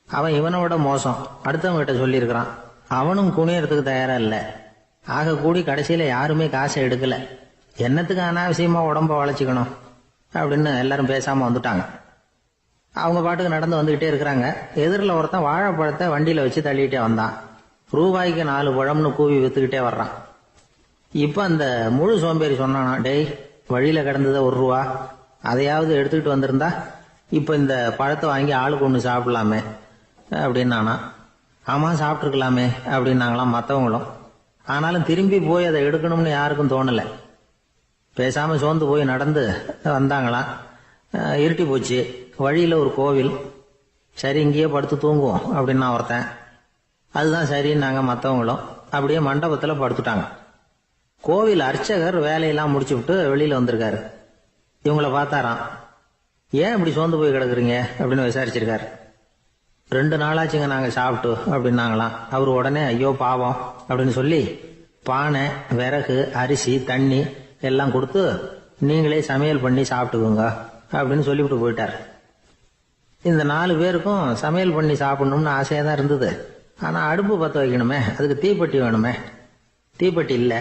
அவன் இவனை விட மோசம். அடுத்தவங்க கிட்ட சொல்லியிருக்கிறான். அவனும் குனியறதுக்கு தயாரா இல்லை. ஆக கூடி கடைசியில யாருமே காசை எடுக்கல. என்னத்துக்கு அனாவசியமா உடம்ப வளைச்சிக்கணும் அப்படின்னு எல்லாரும் பேசாம வந்துட்டாங்க. அவங்க பாட்டுக்கு நடந்து வந்துகிட்டே இருக்கிறாங்க. எதிரில் ஒருத்தன் வாழைப்பழத்தை வண்டியில வச்சு தள்ளிட்டே வந்தான். ரூபாய்க்கு 4 பழம்னு கூவி வித்துக்கிட்டே வர்றான். இப்ப அந்த முழு சோம்பேறி சொன்னானா, டேய் வழியில கிடந்தது 1 ரூபா, அதையாவது எடுத்துக்கிட்டு வந்திருந்தா இப்ப இந்த பழத்தை வாங்கி ஆளுக்கு 1 சாப்பிடலாமே அப்படின்னானா. ஆமா சாப்பிட்டுருக்கலாமே அப்படின்னாங்களாம் மற்றவங்களும். ஆனாலும் திரும்பி போய் அதை எடுக்கணும்னு யாருக்கும் தோணலை. பேசாம சோர்ந்து போய் நடந்து வந்தாங்களாம். இருட்டி போச்சு. வழியில ஒரு கோவில். சரி இங்கேயே படுத்து தூங்குவோம் அப்படின்னா ஒருத்தன். அதுதான் சரின்னாங்க மற்றவங்களும். அப்படியே மண்டபத்தில் படுத்துட்டாங்க. கோவில் அர்ச்சகர் வேலையெல்லாம் முடிச்சு விட்டு வெளியில வந்திருக்காரு. இவங்கள பார்த்தாராம். ஏன் இப்படி சோர்ந்து போய் கிடக்குறீங்க அப்படின்னு விசாரிச்சிருக்காரு. 2 நாளாச்சுங்க நாங்க சாப்பிட்டு அப்படின்னாங்களாம். அவர் உடனே ஐயோ பாவம் அப்படின்னு சொல்லி பானை, விறகு, அரிசி, தண்ணி எல்லாம் கொடுத்து நீங்களே சமையல் பண்ணி சாப்பிட்டுக்கோங்க அப்படின்னு சொல்லிவிட்டு போயிட்டார். இந்த 4 பேருக்கும் சமையல் பண்ணி சாப்பிடணும்னு ஆசையா தான் இருந்தது. ஆனா அடுப்பு பற்ற வைக்கணுமே, அதுக்கு தீப்பெட்டி வேணுமே. தீப்பெட்டி இல்லை.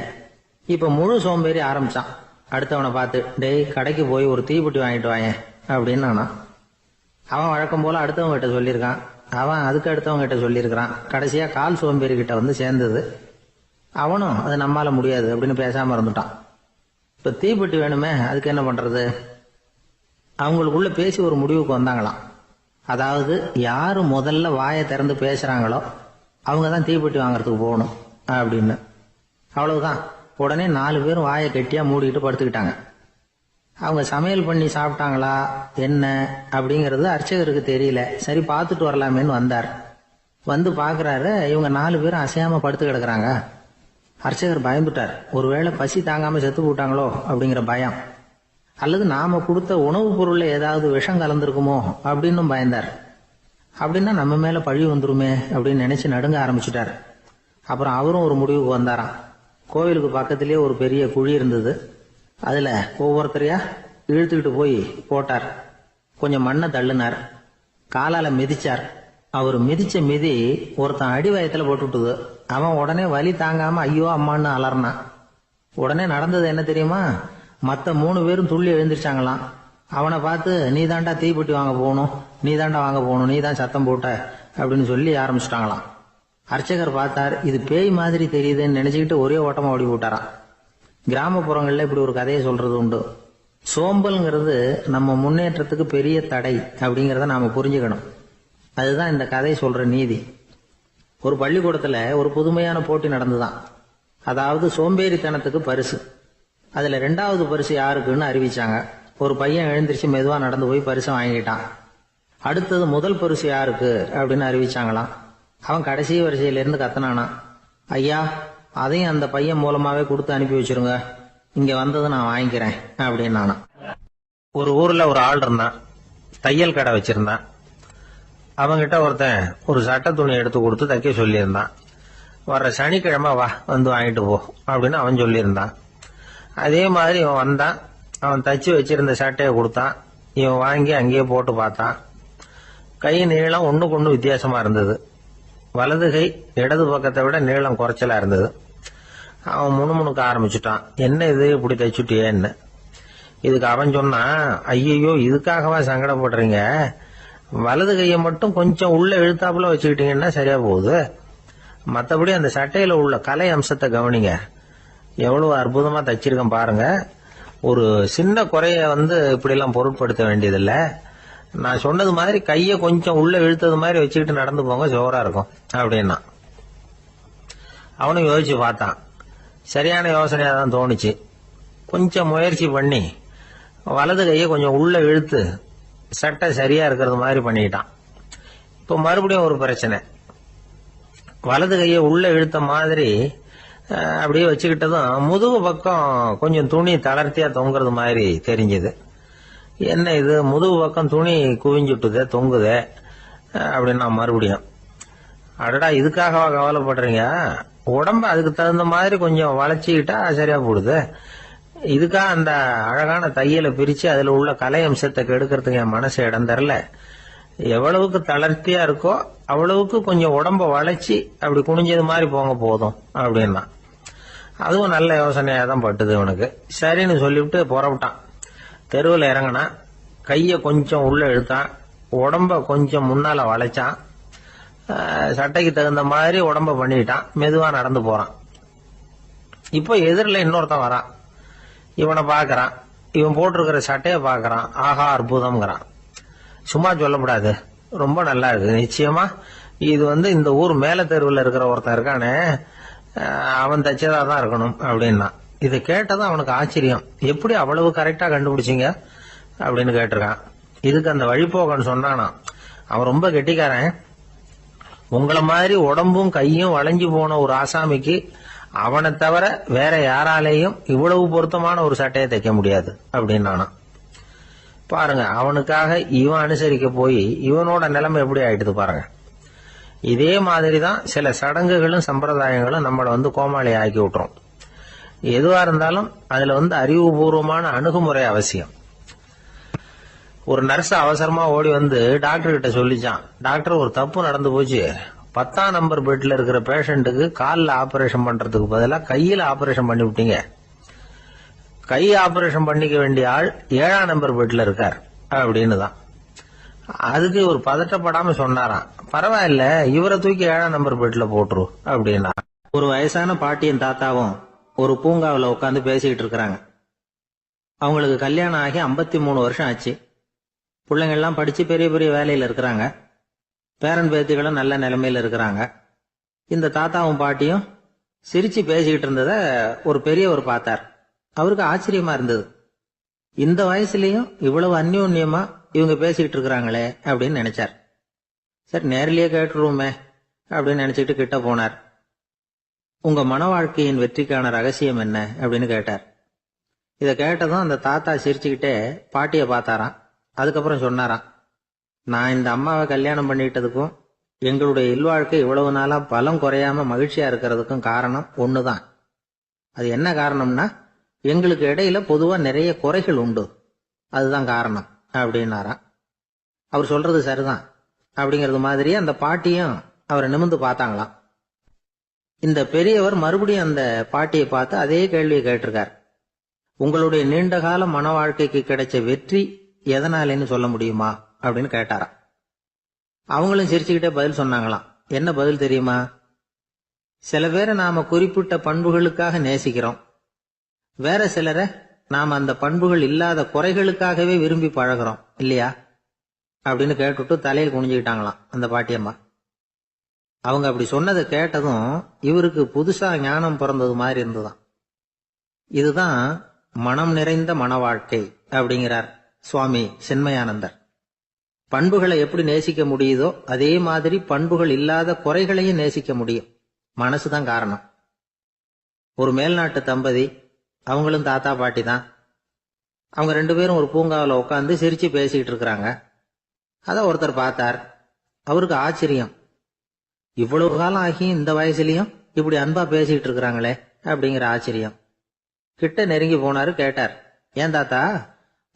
இப்ப முழு சோம்பேறி ஆரம்பிச்சான். அடுத்தவனை பார்த்து டேய் கடைக்கு போய் ஒரு தீப்பெட்டி வாங்கிட்டு வாயேன் அப்படின்னு நானா. அவன் வழக்கம் போல அடுத்தவங்க கிட்ட சொல்லியிருக்கான். அவன் அதுக்கு அடுத்தவங்க கிட்ட சொல்லியிருக்கிறான். கடைசியா கால் சோம்பேறி கிட்ட வந்து சேர்ந்தது. அவனும் அது நம்மால முடியாது அப்படின்னு பேசாம இருந்துட்டான். இப்ப தீப்பெட்டி வேணுமே, அதுக்கு என்ன பண்றது? அவங்களுக்குள்ள பேசி ஒரு முடிவுக்கு வந்தாங்களாம். அதாவது யாரு முதல்ல வாயை திறந்து பேசுறாங்களோ அவங்க தான் தீப்பெட்டி வாங்கறதுக்கு போகணும் அப்படின்னு. அவ்வளவுதான். உடனே 4 பேரும் வாயை கெட்டியா மூடிக்கிட்டு படுத்துக்கிட்டாங்க. அவங்க சமையல் பண்ணி சாப்பிட்டாங்களா என்ன அப்படிங்கறது அர்ச்சகருக்கு தெரியல. சரி பார்த்துட்டு வரலாமேன்னு வந்தார். வந்து பாக்குறாரு, இவங்க 4 பேரும் அசையாம படுத்து கிடக்குறாங்க. அர்ச்சகர் பயந்துட்டார். ஒருவேளை பசி தாங்காம செத்து போட்டாங்களோ அப்படிங்கிற பயம், அல்லது நாம கொடுத்த உணவுப் பொருள்ல ஏதாவது விஷம் கலந்துருக்குமோ அப்படின்னு பயந்தார். அப்படின்னா நம்ம மேல பழி வந்துருமே அப்படின்னு நினைச்சு நடுங்க ஆரம்பிச்சுட்டார். அப்புறம் அவரும் ஒரு முடிவுக்கு வந்தாராம். கோவிலுக்கு பக்கத்திலேயே ஒரு பெரிய குழி இருந்தது. அதுல ஒவ்வொருத்தரையா இழுத்துக்கிட்டு போய் போட்டார். கொஞ்சம் மண்ணை தள்ளினார். காலால மிதிச்சார். அவர் மிதிச்ச மிதி ஒருத்தன் அடி வயத்துல போட்டுவிட்டது. அவன் உடனே வலி தாங்காம ஐயோ அம்மான்னு அலறினான். உடனே நடந்தது என்ன தெரியுமா? மத்த 3 பேரும் துள்ளி எழுந்திருச்சாங்களாம். அவனை பார்த்து நீ தாண்டா தீப்பெட்டி வாங்க போகணும், நீ தாண்டா வாங்க போகணும், நீ தான் சத்தம் போட்ட அப்படின்னு சொல்லி ஆரம்பிச்சிட்டாங்களாம். அர்ச்சகர் பார்த்தார். இது பேய் மாதிரி தெரியுதுன்னு நினைச்சுக்கிட்டு ஒரே ஓட்டமா ஓடி போட்டாராம். கிராமப்புறங்கள்ல இப்படி ஒரு கதையை சொல்றது உண்டு. சோம்பல்ங்கிறது நம்ம முன்னேற்றத்துக்கு பெரிய தடை அப்படிங்கறத நாம புரிஞ்சுக்கணும். அதுதான் இந்த கதை சொல்ற நீதி. ஒரு பள்ளிக்கூடத்துல ஒரு புதுமையான போட்டி நடந்துதான். அதாவது சோம்பேறித்தனத்துக்கு பரிசு. அதுல 2வது பரிசு யாருக்குன்னு அறிவிச்சாங்க. ஒரு பையன் எழுந்திருச்சு மெதுவா நடந்து போய் பரிசை வாங்கிட்டான். அடுத்தது முதல் பரிசு யாருக்கு அப்படின்னு அறிவிச்சாங்களாம். அவன் கடைசி வரிசையில இருந்து கத்தனானா, ஐயா அதையும் அந்த பையன் மூலமாவே கொடுத்து அனுப்பி வச்சிருங்க, இங்க வந்தது நான் வாங்கிக்கிறேன் அப்படின்னு நானா. ஒரு ஊர்ல ஒரு ஆள் இருந்தான். தையல் கடை வச்சிருந்தான். அவங்கிட்ட ஒருத்தன் ஒரு சட்டை துணி எடுத்து கொடுத்து தைக்க சொல்லியிருந்தான். வர்ற சனிக்கிழமை வா வந்து வாங்கிட்டு போ அப்படின்னு அவன் சொல்லியிருந்தான். அதே மாதிரி இவன் வந்தான். அவன் தச்சு வச்சிருந்த சட்டையை கொடுத்தான். இவன் வாங்கி அங்கேயே போட்டு பார்த்தான். கை நீளம் ஒண்ணுக்கு ஒண்ணு வித்தியாசமா இருந்தது. வலது கை இடது பக்கத்தை விட நீளம் குறைச்சலா இருந்தது. அவன் முணுமுணுக்க ஆரம்பிச்சுட்டான். என்ன இது இப்படி தைச்சுட்டியேன்னு. இதுக்கு அவன் சொன்னான், ஐயோ இதுக்காகவா சங்கடப்படுறீங்க? வலது கையை மட்டும் கொஞ்சம் உள்ள இழுத்தாப்புல வச்சுக்கிட்டீங்கன்னா சரியா போகுது. மற்றபடி அந்த சட்டையில உள்ள கலை அம்சத்தை கவனிங்க. எவ்வளவு அற்புதமா தச்சிருக்கேன் பாருங்க. ஒரு சின்ன குறைய இப்படி எல்லாம் பொருட்படுத்த வேண்டியதில்லை. நான் சொன்னது மாதிரி கைய கொஞ்சம் உள்ள இழுத்தது மாதிரி வச்சுக்கிட்டு நடந்து போங்க, ஜோரா இருக்கும் அப்படின்னா. அவனும் யோசிச்சு பார்த்தான். சரியான யோசனையா தான் தோணுச்சு. கொஞ்சம் முயற்சி பண்ணி வலது கையை கொஞ்சம் உள்ள இழுத்து சட்டை சரியா இருக்கிறது மாதிரி பண்ணிக்கிட்டான். இப்ப மறுபடியும் ஒரு பிரச்சனை. வலது கையை உள்ள இழுத்த மாதிரி அப்படியே வச்சுக்கிட்டதும் முதுகு பக்கம் கொஞ்சம் துணி தளர்த்தியா தொங்குறது மாதிரி தெரிஞ்சது. என்ன இது முதுகு பக்கம் துணி குவிஞ்சுட்டுதே தொங்குதே அப்படின்னா மறுபடியும், அடடா இதுக்காகவா கவலைப்படுறீங்க? உடம்ப அதுக்கு தகுந்த மாதிரி கொஞ்சம் வளைச்சிக்கிட்டா சரியா போடுது. இதுக்காக அந்த அழகான தையலை பிரிச்சு அதுல உள்ள கலை அம்சத்தை கெடுக்கிறதுக்கு என் மனசு இடம் தரல. எவ்வளவுக்கு தளர்த்தியா இருக்கோ அவ்வளவுக்கு கொஞ்சம் உடம்ப வளைச்சி அப்படி குனிஞ்சது மாதிரி போங்க போதும் அப்படின்னா. அதுவும் நல்ல யோசனையா தான் பட்டுது இவனுக்கு. சரின்னு சொல்லிவிட்டு புறப்பட்டான். தெருவில் இறங்கினான். கைய கொஞ்சம் உள்ள இழுத்தான். உடம்ப கொஞ்சம் முன்னால வளைச்சான். சட்டைக்கு தகுந்த மாதிரி உடம்ப பண்ணிட்டான். மெதுவா நடந்து போறான். இப்போ எதிரில் இன்னொருத்தன் வரான். இவனை பாக்குறான். இவன் போட்டிருக்கிற சட்டையை பாக்குறான். ஆஹா அற்புதம்ங்கிறான். சும்மா சொல்லக்கூடாது, ரொம்ப நல்லா இருக்கு, நிச்சயமா இது இந்த ஊர் மேல தெருவில் இருக்கிற ஒருத்தன் இருக்கானே, அவன் தச்சதாதான் இருக்கணும் அப்படின்னா. இதை கேட்டதும் அவனுக்கு ஆச்சரியம். எப்படி அவ்வளவு கரெக்டா கண்டுபிடிச்சிங்க அப்படின்னு கேட்டிருக்கான். இதுக்கு அந்த வழிபோகன்னு சொன்னானா, அவன் ரொம்ப கெட்டிக்காரன். உங்களை மாதிரி உடம்பும் கையும் வளைஞ்சு போன ஒரு ஆசாமிக்கு அவனை தவிர வேற யாராலேயும் இவ்வளவு பொருத்தமான ஒரு சட்டையை தைக்க முடியாது அப்படின்னானா. பாருங்க, அவனுக்காக இவன் அனுசரிக்க போய் இவனோட நிலைமை எப்படி ஆயிடுது பாருங்க. இதே மாதிரிதான் சில சடங்குகளும் சம்பிரதாயங்களும் நம்மளை கோமாளி ஆக்கி விட்டுரும். எதுவா இருந்தாலும் அதுல அறிவுபூர்வமான அணுகுமுறை அவசியம். ஒரு நர்ஸ் அவசரமா ஓடி டாக்டர் கிட்ட சொல்லிச்சான், டாக்டர் ஒரு தப்பு நடந்து போச்சு, 10ஆம் நம்பர் பெட்ல இருக்கிற பேஷண்ட்டுக்கு காலில் ஆபரேஷன் பண்றதுக்கு பதிலாக கையில ஆபரேஷன் பண்ணி விட்டீங்க. கை ஆபரேஷன் பண்ணிக்க வேண்டிய ஆள் 7ஆம் நம்பர் பெட்ல இருக்கார் அப்படின்னு தான். அதுக்கு ஒரு பதட்டப்படாம சொன்னாராம், பரவாயில்ல, இவரை தூக்கி 7ஆம் நம்பர் பெட்ல போட்டுரு அப்படின்னா. ஒரு வயசான பாட்டியின் தாத்தாவும் ஒரு பூங்காவில் உட்காந்து பேசிக்கிட்டு இருக்கிறாங்க. அவங்களுக்கு கல்யாணம் ஆகி 53 வருஷம் ஆச்சு. பிள்ளைங்கள்லாம் படிச்சு பெரிய பெரிய வேலையில இருக்கிறாங்க. பேரன் பேத்திகளும் நல்ல நிலைமையில இருக்கிறாங்க. இந்த தாத்தாவும் பாட்டியும் சிரிச்சு பேசிக்கிட்டு இருந்தத ஒரு பெரியவர் பார்த்தார். அவருக்கு ஆச்சரியமா இருந்தது. இந்த வயசுலயும் இவ்வளவு அந்யோன்யமா இவங்க பேசிக்கிட்டு இருக்கிறாங்களே அப்படின்னு நினைச்சார். சரி, நேரிலேயே கேட்டுருவோமே அப்படின்னு நினைச்சுக்கிட்டு கிட்ட போனார். உங்க மன வாழ்க்கையின் வெற்றிக்கான ரகசியம் என்ன அப்படின்னு கேட்டார். இதை கேட்டதும் அந்த தாத்தா சிரிச்சுக்கிட்டே பாட்டிய பார்த்தாராம். அதுக்கப்புறம் சொன்னாராம், நான் இந்த அம்மாவை கல்யாணம் பண்ணிட்டதுக்கும் எங்களுடைய இல்வாழ்க்கை இவ்வளவு நாளா பலம் குறையாம மகிழ்ச்சியா இருக்கிறதுக்கும் காரணம் ஒண்ணுதான். அது என்ன காரணம்னா, எங்களுக்கு இடையில பொதுவா நிறைய குறைகள் உண்டு, அதுதான் காரணம் அப்படின்னாராம். அவர் சொல்றது சரிதான் அப்படிங்கிறது மாதிரி அந்த பாட்டியும் அவரை நிமிர்ந்து பார்த்தாங்களாம். இந்த பெரியவர் மறுபடியும் அந்த பாட்டியை பார்த்து அதே கேள்வியை கேட்டிருக்கார். உங்களுடைய நீண்டகால மன வாழ்க்கைக்கு கிடைச்ச வெற்றி எதனாலேன்னு சொல்ல முடியுமா அப்படின்னு கேட்டாராம். அவங்களும் சிரிச்சுக்கிட்டே பதில் சொன்னாங்களாம். என்ன பதில் தெரியுமா? சில பேரை நாம குறிப்பிட்ட பண்புகளுக்காக நேசிக்கிறோம், வேற சிலரை நாம அந்த பண்புகள் இல்லாத குறைகளுக்காகவே விரும்பி பழகிறோம் இல்லையா அப்படின்னு கேட்டுட்டு தலையில் குனிஞ்சுக்கிட்டாங்களாம் அந்த பாட்டியம்மா. அவங்க அப்படி சொன்னதை கேட்டதும் இவருக்கு புதுசா ஞானம் பிறந்தது மாதிரி இருந்துதான். இதுதான் மனம் நிறைந்த மன வாழ்க்கை அப்படிங்கிறார் சுவாமி சின்மயானந்தர். பண்புகளை எப்படி நேசிக்க முடியுதோ அதே மாதிரி பண்புகள் இல்லாத குறைகளையும் நேசிக்க முடியும். மனசுதான் காரணம். ஒரு மேல்நாட்டு தம்பதி, அவங்களும் தாத்தா பாட்டி தான். அவங்க 2 பேரும் ஒரு பூங்காவில் உட்காந்து சிரிச்சு பேசிக்கிட்டு இருக்கிறாங்க. அத ஒருத்தர் பார்த்தார். அவருக்கு ஆச்சரியம், இவ்வளவு காலம் ஆகி இந்த வயசுலயும் இப்படி அன்பா பேசிக்கிட்டு இருக்கிறாங்களே அப்படிங்கிற ஆச்சரியம். கிட்ட நெருங்கி போனாரு. கேட்டார், ஏன் தாத்தா,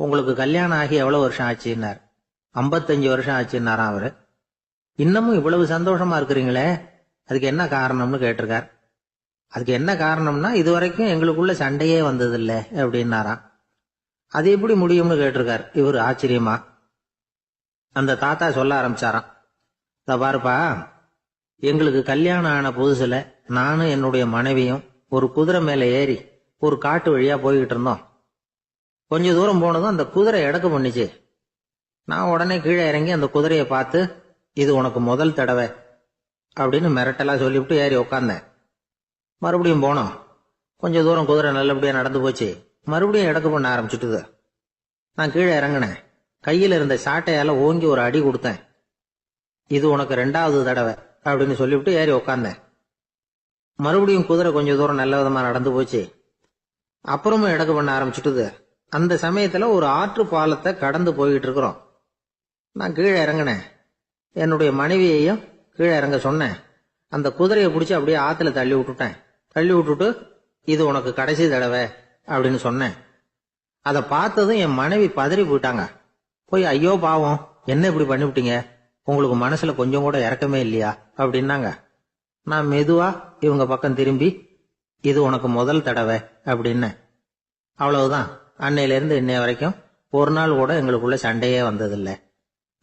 உங்களுக்கு கல்யாணம் ஆகி எவ்வளவு வருஷம் ஆச்சுன்னார். 55 வருஷம் ஆச்சுன்னாராம் அவரு. இன்னமும் இவ்வளவு சந்தோஷமா இருக்கிறீங்களே, அதுக்கு என்ன காரணம்னு கேட்டிருக்கார். அதுக்கு என்ன காரணம்னா, இதுவரைக்கும் எங்களுக்குள்ள சண்டையே வந்ததில்லை அப்படின்னாராம். அது எப்படி முடியும்னு கேட்டிருக்கார் இவர் ஆச்சரியமா. அந்த தாத்தா சொல்ல ஆரம்பிச்சாராம், பாருப்பா, எங்களுக்கு கல்யாணம் ஆன புதுசுல நானும் என்னுடைய மனைவியும் ஒரு குதிரை மேல ஏறி ஒரு காட்டு வழியா போய்கிட்டு இருந்தோம். கொஞ்ச தூரம் போனதும் அந்த குதிரை எடக்கு பண்ணிச்சு. நான் உடனே கீழே இறங்கி அந்த குதிரையை பார்த்து, இது உனக்கு முதல் தடவை அப்படின்னு மிரட்டலா சொல்லிவிட்டு ஏறி உக்காந்தேன். மறுபடியும் போனோம். கொஞ்ச தூரம் குதிரை நல்லபடியா நடந்து போச்சு. மறுபடியும் எடக்கு பண்ண ஆரம்பிச்சுட்டுது. நான் கீழே இறங்கினேன். கையில இருந்த சாட்டையால ஓங்கி ஒரு அடி கொடுத்தேன். இது உனக்கு 2வது தடவை அப்படின்னு சொல்லிவிட்டு ஏறி உக்காந்தேன். மறுபடியும் குதிரை கொஞ்ச தூரம் நல்ல விதமா நடந்து போச்சு. அப்புறமும் எடக்கு பண்ண ஆரம்பிச்சுட்டுது. அந்த சமயத்துல ஒரு ஆற்று பாலத்தை கடந்து போய்கிட்டு இருக்கிறோம். நான் கீழே இறங்கினேன். என்னுடைய மனைவியையும் கீழே இறங்க சொன்னேன். அந்த குதிரையை பிடிச்சி அப்படியே ஆத்துல தள்ளி விட்டுட்டேன். தள்ளி விட்டுட்டு, இது உனக்கு கடைசி தடவை அப்படின்னு சொன்னேன். அதை பார்த்ததும் என் மனைவி பதறி போயிட்டாங்க. போய், ஐயோ பாவம், என்ன இப்படி பண்ணிவிட்டீங்க, உங்களுக்கு மனசுல கொஞ்சம் கூட இறக்கமே இல்லையா அப்படின்னாங்க. நான் மெதுவா இவங்க பக்கம் திரும்பி, இது உனக்கு முதல் தடவை அப்படின்னு. அவ்வளவுதான், அன்னையில இருந்து இன்னைய வரைக்கும் ஒரு நாள் கூட எங்களுக்குள்ள சண்டையே வந்ததில்லை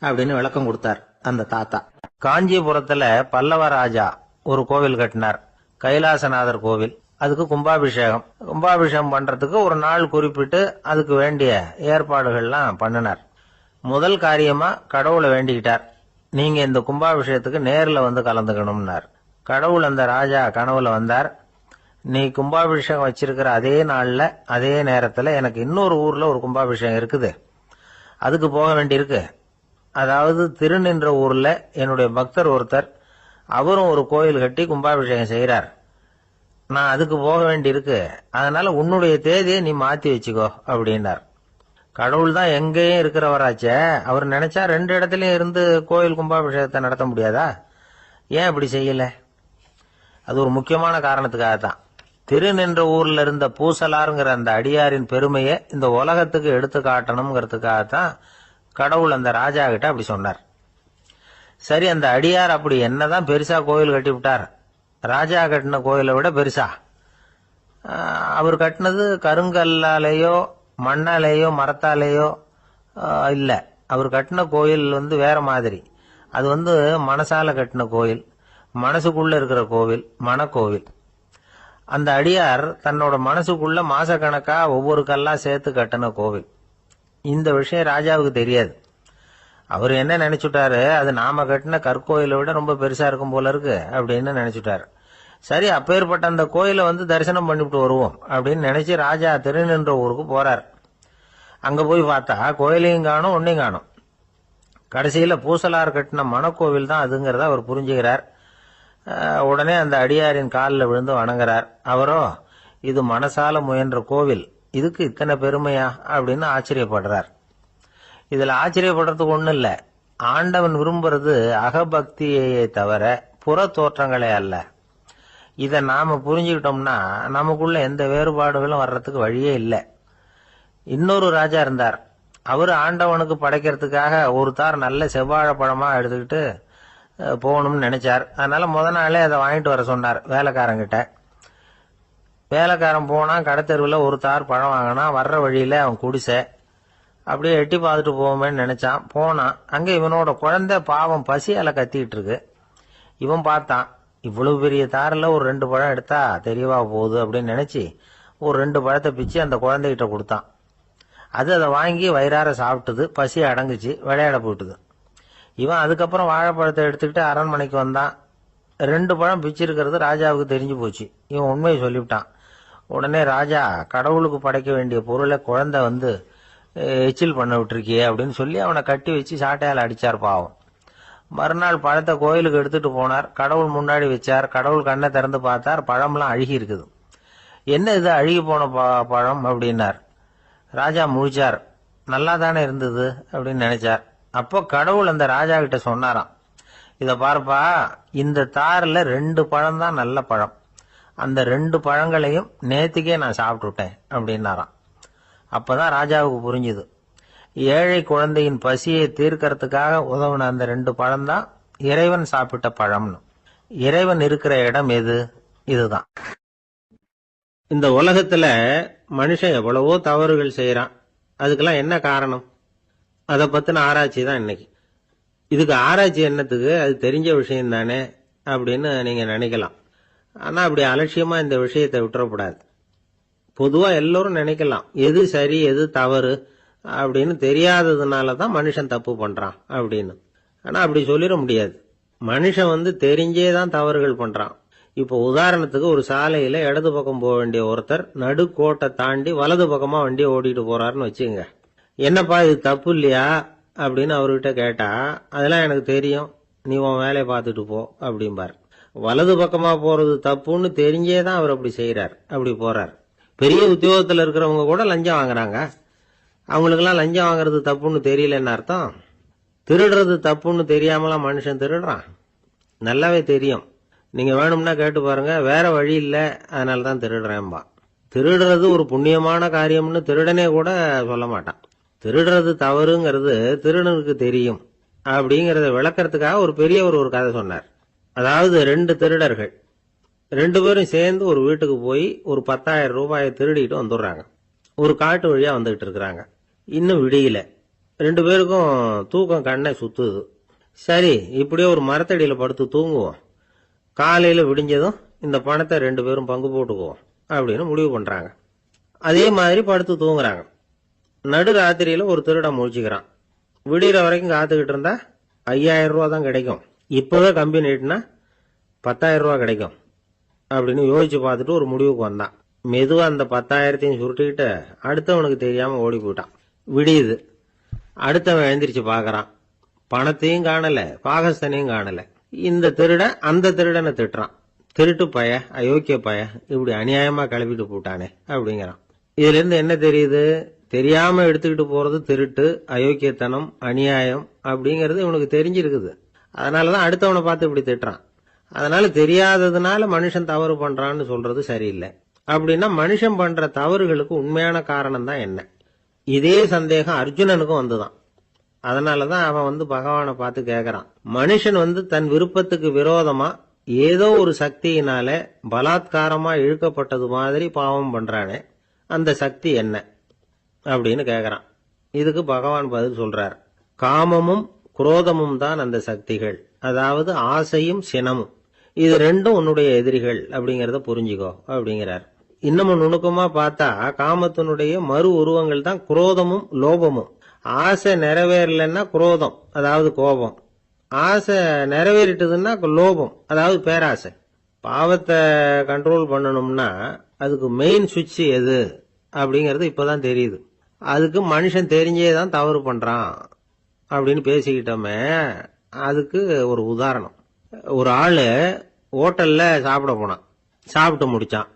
அப்படின்னு விளக்கம் கொடுத்தார் அந்த தாத்தா. காஞ்சிபுரத்துல பல்லவ ராஜா ஒரு கோவில் கட்டினார், கைலாசநாதர் கோவில். அதுக்கு கும்பாபிஷேகம் பண்றதுக்கு ஒரு நாள் குறிப்பிட்டு அதுக்கு வேண்டிய ஏற்பாடுகள்லாம் பண்ணினார். முதல் காரியமா கடவுளை வேண்டிக்கிட்டார். நீங்க இந்த கும்பாபிஷேகத்துக்கு நேரில் வந்து கலந்துக்கணும்னார். கடவுள் அந்த ராஜா கனவுல வந்தார். நீ கும்பாபிஷேகம் வச்சிருக்கிற அதே நாள்ல அதே நேரத்துல எனக்கு இன்னொரு ஊர்ல ஒரு கும்பாபிஷேகம் இருக்குது, அதுக்கு போக வேண்டியிருக்கு. அதாவது திருநின்ற ஊர்ல என்னுடைய பக்தர் ஒருத்தர், அவரும் ஒரு கோயில் கட்டி கும்பாபிஷேகம் செய்யறார். நான் அதுக்கு போக வேண்டியிருக்கு, அதனால உன்னுடைய தேதியை நீ மாத்தி வச்சுக்கோ அப்படின்னார். கடவுள் தான் எங்கேயும் இருக்கிறவராச்சே, அவர் நினைச்சா 2 இடத்துலயும் இருந்து கோயில் கும்பாபிஷேகத்தை நடத்த முடியாதா? ஏன் அப்படி செய்யல? அது ஒரு முக்கியமான காரணத்துக்காகத்தான். திருநின்ற ஊர்ல இருந்த பூசலாருங்கிற அந்த அடியாரின் பெருமையை இந்த உலகத்துக்கு எடுத்து காட்டணுங்கிறதுக்காகத்தான் கடவுள் அந்த ராஜா கிட்ட அப்படி சொன்னார். சரி, அந்த அடியார் அப்படி என்னதான் பெருசா கோயில் கட்டி விட்டார்? ராஜா கட்டின கோயிலை விட பெருசா? அவர் கட்டினது கருங்கல்லாலேயோ மண்ணாலேயோ மரத்தாலேயோ இல்ல. அவர் கட்டின கோயில் வேற மாதிரி. அது மனசால கட்டின கோயில், மனசுக்குள்ள இருக்கிற கோவில், மனக்கோவில். அந்த அடியார் தன்னோட மனசுக்குள்ள மாசக்கணக்கா ஒவ்வொரு கல்லா சேர்த்து கட்டின கோவில். இந்த விஷயம் ராஜாவுக்கு தெரியாது. அவர் என்ன நினைச்சுட்டாரு, அது நாம கட்டின கற்கோயிலை விட ரொம்ப பெருசா இருக்கும் போல இருக்கு அப்படின்னு நினைச்சுட்டாரு. சரி, அப்பேற்பட்ட அந்த கோயிலை தரிசனம் பண்ணிவிட்டு வருவோம் அப்படின்னு நினைச்சு ராஜா திருநின்ற ஊருக்கு போறார். அங்க போய் பார்த்தா கோயிலையும் காணும், ஒன்னையும் காணும். கடைசியில பூசலார் கட்டின மனக்கோவில் தான் அதுங்கிறத அவர் புரிஞ்சுக்கிறார். உடனே அந்த அடியாரின் காலில் விழுந்து வணங்குறார். அவரோ, இது மனசால முயன்ற கோவில், இதுக்கு இத்தனை பெருமையா அப்படின்னு ஆச்சரியப்படுறார். இதுல ஆச்சரியப்படுறதுக்கு ஒண்ணும் இல்ல. ஆண்டவன் விரும்புறது அகபக்தியை தவிர புற தோற்றங்களே அல்ல. இத நாம புரிஞ்சுக்கிட்டோம்னா நமக்குள்ள எந்த வேறுபாடுகளும் வர்றதுக்கு வழியே இல்லை. இன்னொரு ராஜா இருந்தார். அவரு ஆண்டவனுக்கு படைக்கிறதுக்காக ஒரு தார் நல்ல செவ்வாழை பழமா எடுத்துக்கிட்டு போகணும்னு நினைச்சார். அதனால முத நாளே அதை வாங்கிட்டு வர சொன்னார் வேலைக்காரங்கிட்ட. வேலைக்காரன் போனா கடைத்தெருவில் ஒரு தார் பழம் வாங்கினா. வர்ற வழியில அவன் குடிசை, அப்படியே எட்டி பார்த்துட்டு போவோமேன்னு நினைச்சான். போனான். அங்க இவனோட குழந்தை பாவம் பசியால கத்திக்கிட்டு இருக்கு. இவன் பார்த்தான், இவ்வளவு பெரிய தாரில் ஒரு 2 பழம் எடுத்தா தெரியவா போகுது அப்படின்னு நினைச்சு ஒரு 2 பழத்தை பிச்சு அந்த குழந்தைகிட்ட கொடுத்தான். அது அதை வாங்கி வயிறார சாப்பிட்டுது. பசி அடங்குச்சு, விளையாட போயிட்டுது. இவன் அதுக்கப்புறம் வாழைப்பழத்தை எடுத்துக்கிட்டு அரண்மனைக்கு வந்தான். 2 பழம் பிச்சிருக்கிறது ராஜாவுக்கு தெரிஞ்சு போச்சு. இவன் உண்மையை சொல்லிவிட்டான். உடனே ராஜா, கடவுளுக்கு படைக்க வேண்டிய பொருளை குழந்தை எச்சில் பண்ண விட்டுருக்கியே அப்படின்னு சொல்லி அவனை கட்டி வச்சு சாட்டையால் அடிச்சார் பாவம். மறுநாள் பழத்தை கோயிலுக்கு எடுத்துட்டு போனார். கடவுள் முன்னாடி வச்சார். கடவுள் கண்ணை திறந்து பார்த்தார், பழம்லாம் அழுகி இருக்குது. என்ன இது அழுகி போன பழம் அப்படின்னார். ராஜா முழிச்சார். நல்லா தானே இருந்தது அப்படின்னு நினைச்சார். அப்போ கடவுள் அந்த ராஜா கிட்ட சொன்னாராம், இத பாருப்பா, இந்த தாரில் 2 பழம் தான் நல்ல பழம். அந்த 2 பழங்களையும் நேத்திக்கே நான் சாப்பிட்டுட்டேன் அப்படின்னாராம். அப்பதான் ராஜாவுக்கு புரிஞ்சுது, ஏழை குழந்தையின் பசியை தீர்க்கறதுக்காக உதவுன அந்த 2 பழம் தான் இறைவன் சாப்பிட்ட பழம்னு. இறைவன் இருக்கிற இடம் எது? இதுதான். இந்த உலகத்துல மனுஷன் எவ்வளவோ தவறுகள் செய்யறான். அதுக்கெல்லாம் என்ன காரணம்? அதை பத்தின ஆராய்ச்சி தான் இன்னைக்கு. இதுக்கு ஆராய்ச்சி என்னத்துக்கு? அது தெரிஞ்ச விஷயம் தானே அப்படின்னு நீங்க நினைக்கலாம். ஆனா அப்படி அலட்சியமா இந்த விஷயத்தை விட்டுறக்கூடாது. பொதுவா எல்லோரும் நினைக்கலாம், எது சரி எது தவறு அப்படின்னு தெரியாததுனாலதான் மனுஷன் தப்பு பண்றான் அப்படின்னு. ஆனா அப்படி சொல்லிட முடியாது. மனுஷன் தெரிஞ்சே தான் தவறுகள் பண்றான். இப்போ உதாரணத்துக்கு ஒரு சாலையில இடது பக்கம் போக வேண்டிய ஒருத்தர் நடுக்கோட்டை தாண்டி வலது பக்கமா வண்டியை ஓட்டிட்டு போறாருன்னு வச்சுங்க. என்னப்பா இது தப்பு இல்லையா அப்படின்னு அவர்கிட்ட கேட்டா, அதெல்லாம் எனக்கு தெரியும், நீ உன் வேலையை பார்த்துட்டு போ அப்படிம்பார். வலது பக்கமா போறது தப்புன்னு தெரிஞ்சே தான் அவர் அப்படி செய்யறார், அப்படி போறார். பெரிய உத்தியோகத்துல இருக்கிறவங்க கூட லஞ்சம் வாங்குறாங்க. அவங்களுக்கெல்லாம் லஞ்சம் வாங்குறது தப்புன்னு தெரியலன்னு அர்த்தம். திருடுறது தப்புன்னு தெரியாமலாம் மனுஷன் திருடுறான். நல்லாவே தெரியும். நீங்க வேணும்னா கேட்டு பாருங்க, வேற வழி இல்லை அதனால தான் திருடுறேன்பா. திருடுறது ஒரு புண்ணியமான காரியம்னு திருடனே கூட சொல்ல மாட்டான். திருடுறது தவறுங்கிறது திருடனுக்கு தெரியும் அப்படிங்கறத விளக்கறதுக்காக ஒரு பெரியவர் ஒரு கதை சொன்னார். அதாவது 2 திருடர்கள் 2 பேரும் சேர்ந்து ஒரு வீட்டுக்கு போய் ஒரு 10,000 ரூபாயை திருடிட்டு வந்துடுறாங்க. ஒரு காட்டு வழியா வந்துகிட்டு இருக்கிறாங்க. இன்னும் விடியல. 2 பேருக்கும் தூக்கம் கண்ணை சுத்துது. சரி, இப்படியே ஒரு மரத்தடியில படுத்து தூங்குவோம், காலையில விடிஞ்சதும் இந்த பணத்தை 2 பேரும் பங்கு போட்டுக்குவோம் அப்படின்னு முடிவு பண்றாங்க. அதே மாதிரி படுத்து தூங்குறாங்க. நடு ராத்திரியில ஒரு திருடன் முழிச்சுக்கிறான். விடிகிற வரைக்கும் காத்துக்கிட்டு இருந்தா 5000 ரூபா தான் கிடைக்கும், இப்பவே கம்பி நீட்டினா 10,000 ரூபா கிடைக்கும் அப்படின்னு யோசிச்சு பார்த்துட்டு ஒரு முடிவுக்கு வந்தான். மெதுவா அந்த 10,000 சுருட்டிக்கிட்டு அடுத்தவனுக்கு தெரியாம ஓடி போயிட்டான். விடியுது. அடுத்தவன் எழுந்திரிச்சு பாக்குறான். பணத்தையும் காணல, பாகஸ்தனையும் காணல. இந்த திருடன் அந்த திருடனை திட்டுறான். திருட்டு பய, அயோக்கிய பய, இப்படி அநியாயமா கிளப்பிட்டு போட்டானே அப்படிங்கிறான். இதுல இருந்து என்ன தெரியுது? தெரியாம எடுத்துக்கிட்டு போறது திருட்டு, அயோக்கியத்தனம், அநியாயம் அப்படிங்கறது இவனுக்கு தெரிஞ்சிருக்குது. அதனாலதான் அடுத்தவனை பார்த்து இப்படி திட்டுறான். அதனால தெரியாததுனால மனுஷன் தவறு பண்றான்னு சொல்றது சரியில்லை. அப்படின்னா மனுஷன் பண்ற தவறுகளுக்கு உண்மையான காரணம் தான் என்ன? இதே சந்தேகம் அர்ஜுனனுக்கும் வந்துதான். அதனாலதான் அவன் பகவானை பார்த்து கேட்கறான். மனுஷன் தன் விருப்பத்துக்கு விரோதமா ஏதோ ஒரு சக்தியினால பலாத்காரமா இழுக்கப்பட்டது மாதிரி பாவம் பண்றானே, அந்த சக்தி என்ன அப்படின்னு கேட்கறான். இதுக்கு பகவான் பதில் சொல்றார். காமமும் குரோதமும் தான் அந்த சக்திகள், அதாவது ஆசையும் சினமும். இது ரெண்டும் உன்னுடைய எதிரிகள் அப்படிங்கறத புரிஞ்சுக்கோ அப்படிங்கிறார். இன்னமும் நுணுக்கமா பார்த்தா காமத்தினுடைய மறு உருவங்கள் தான் குரோதமும் லோபமும். ஆசை நிறைவேறலன்னா குரோதம், அதாவது கோபம். ஆசை நிறைவேறிட்டதுன்னா லோபம், அதாவது பேராசை. பாவத்தை கண்ட்ரோல் பண்ணணும்னா அதுக்கு மெயின் சுவிட்ச் எது அப்படிங்கறது இப்பதான் தெரியுது. அதுக்கு மனுஷன் தெரிஞ்சேதான் தவறு பண்றான் அப்படின்னு பேசிக்கிட்டோமே. அதுக்கு ஒரு உதாரணம். ஒரு ஆளு ஹோட்டல்ல சாப்பிட போனான். சாப்பிட்டு முடிச்சான்.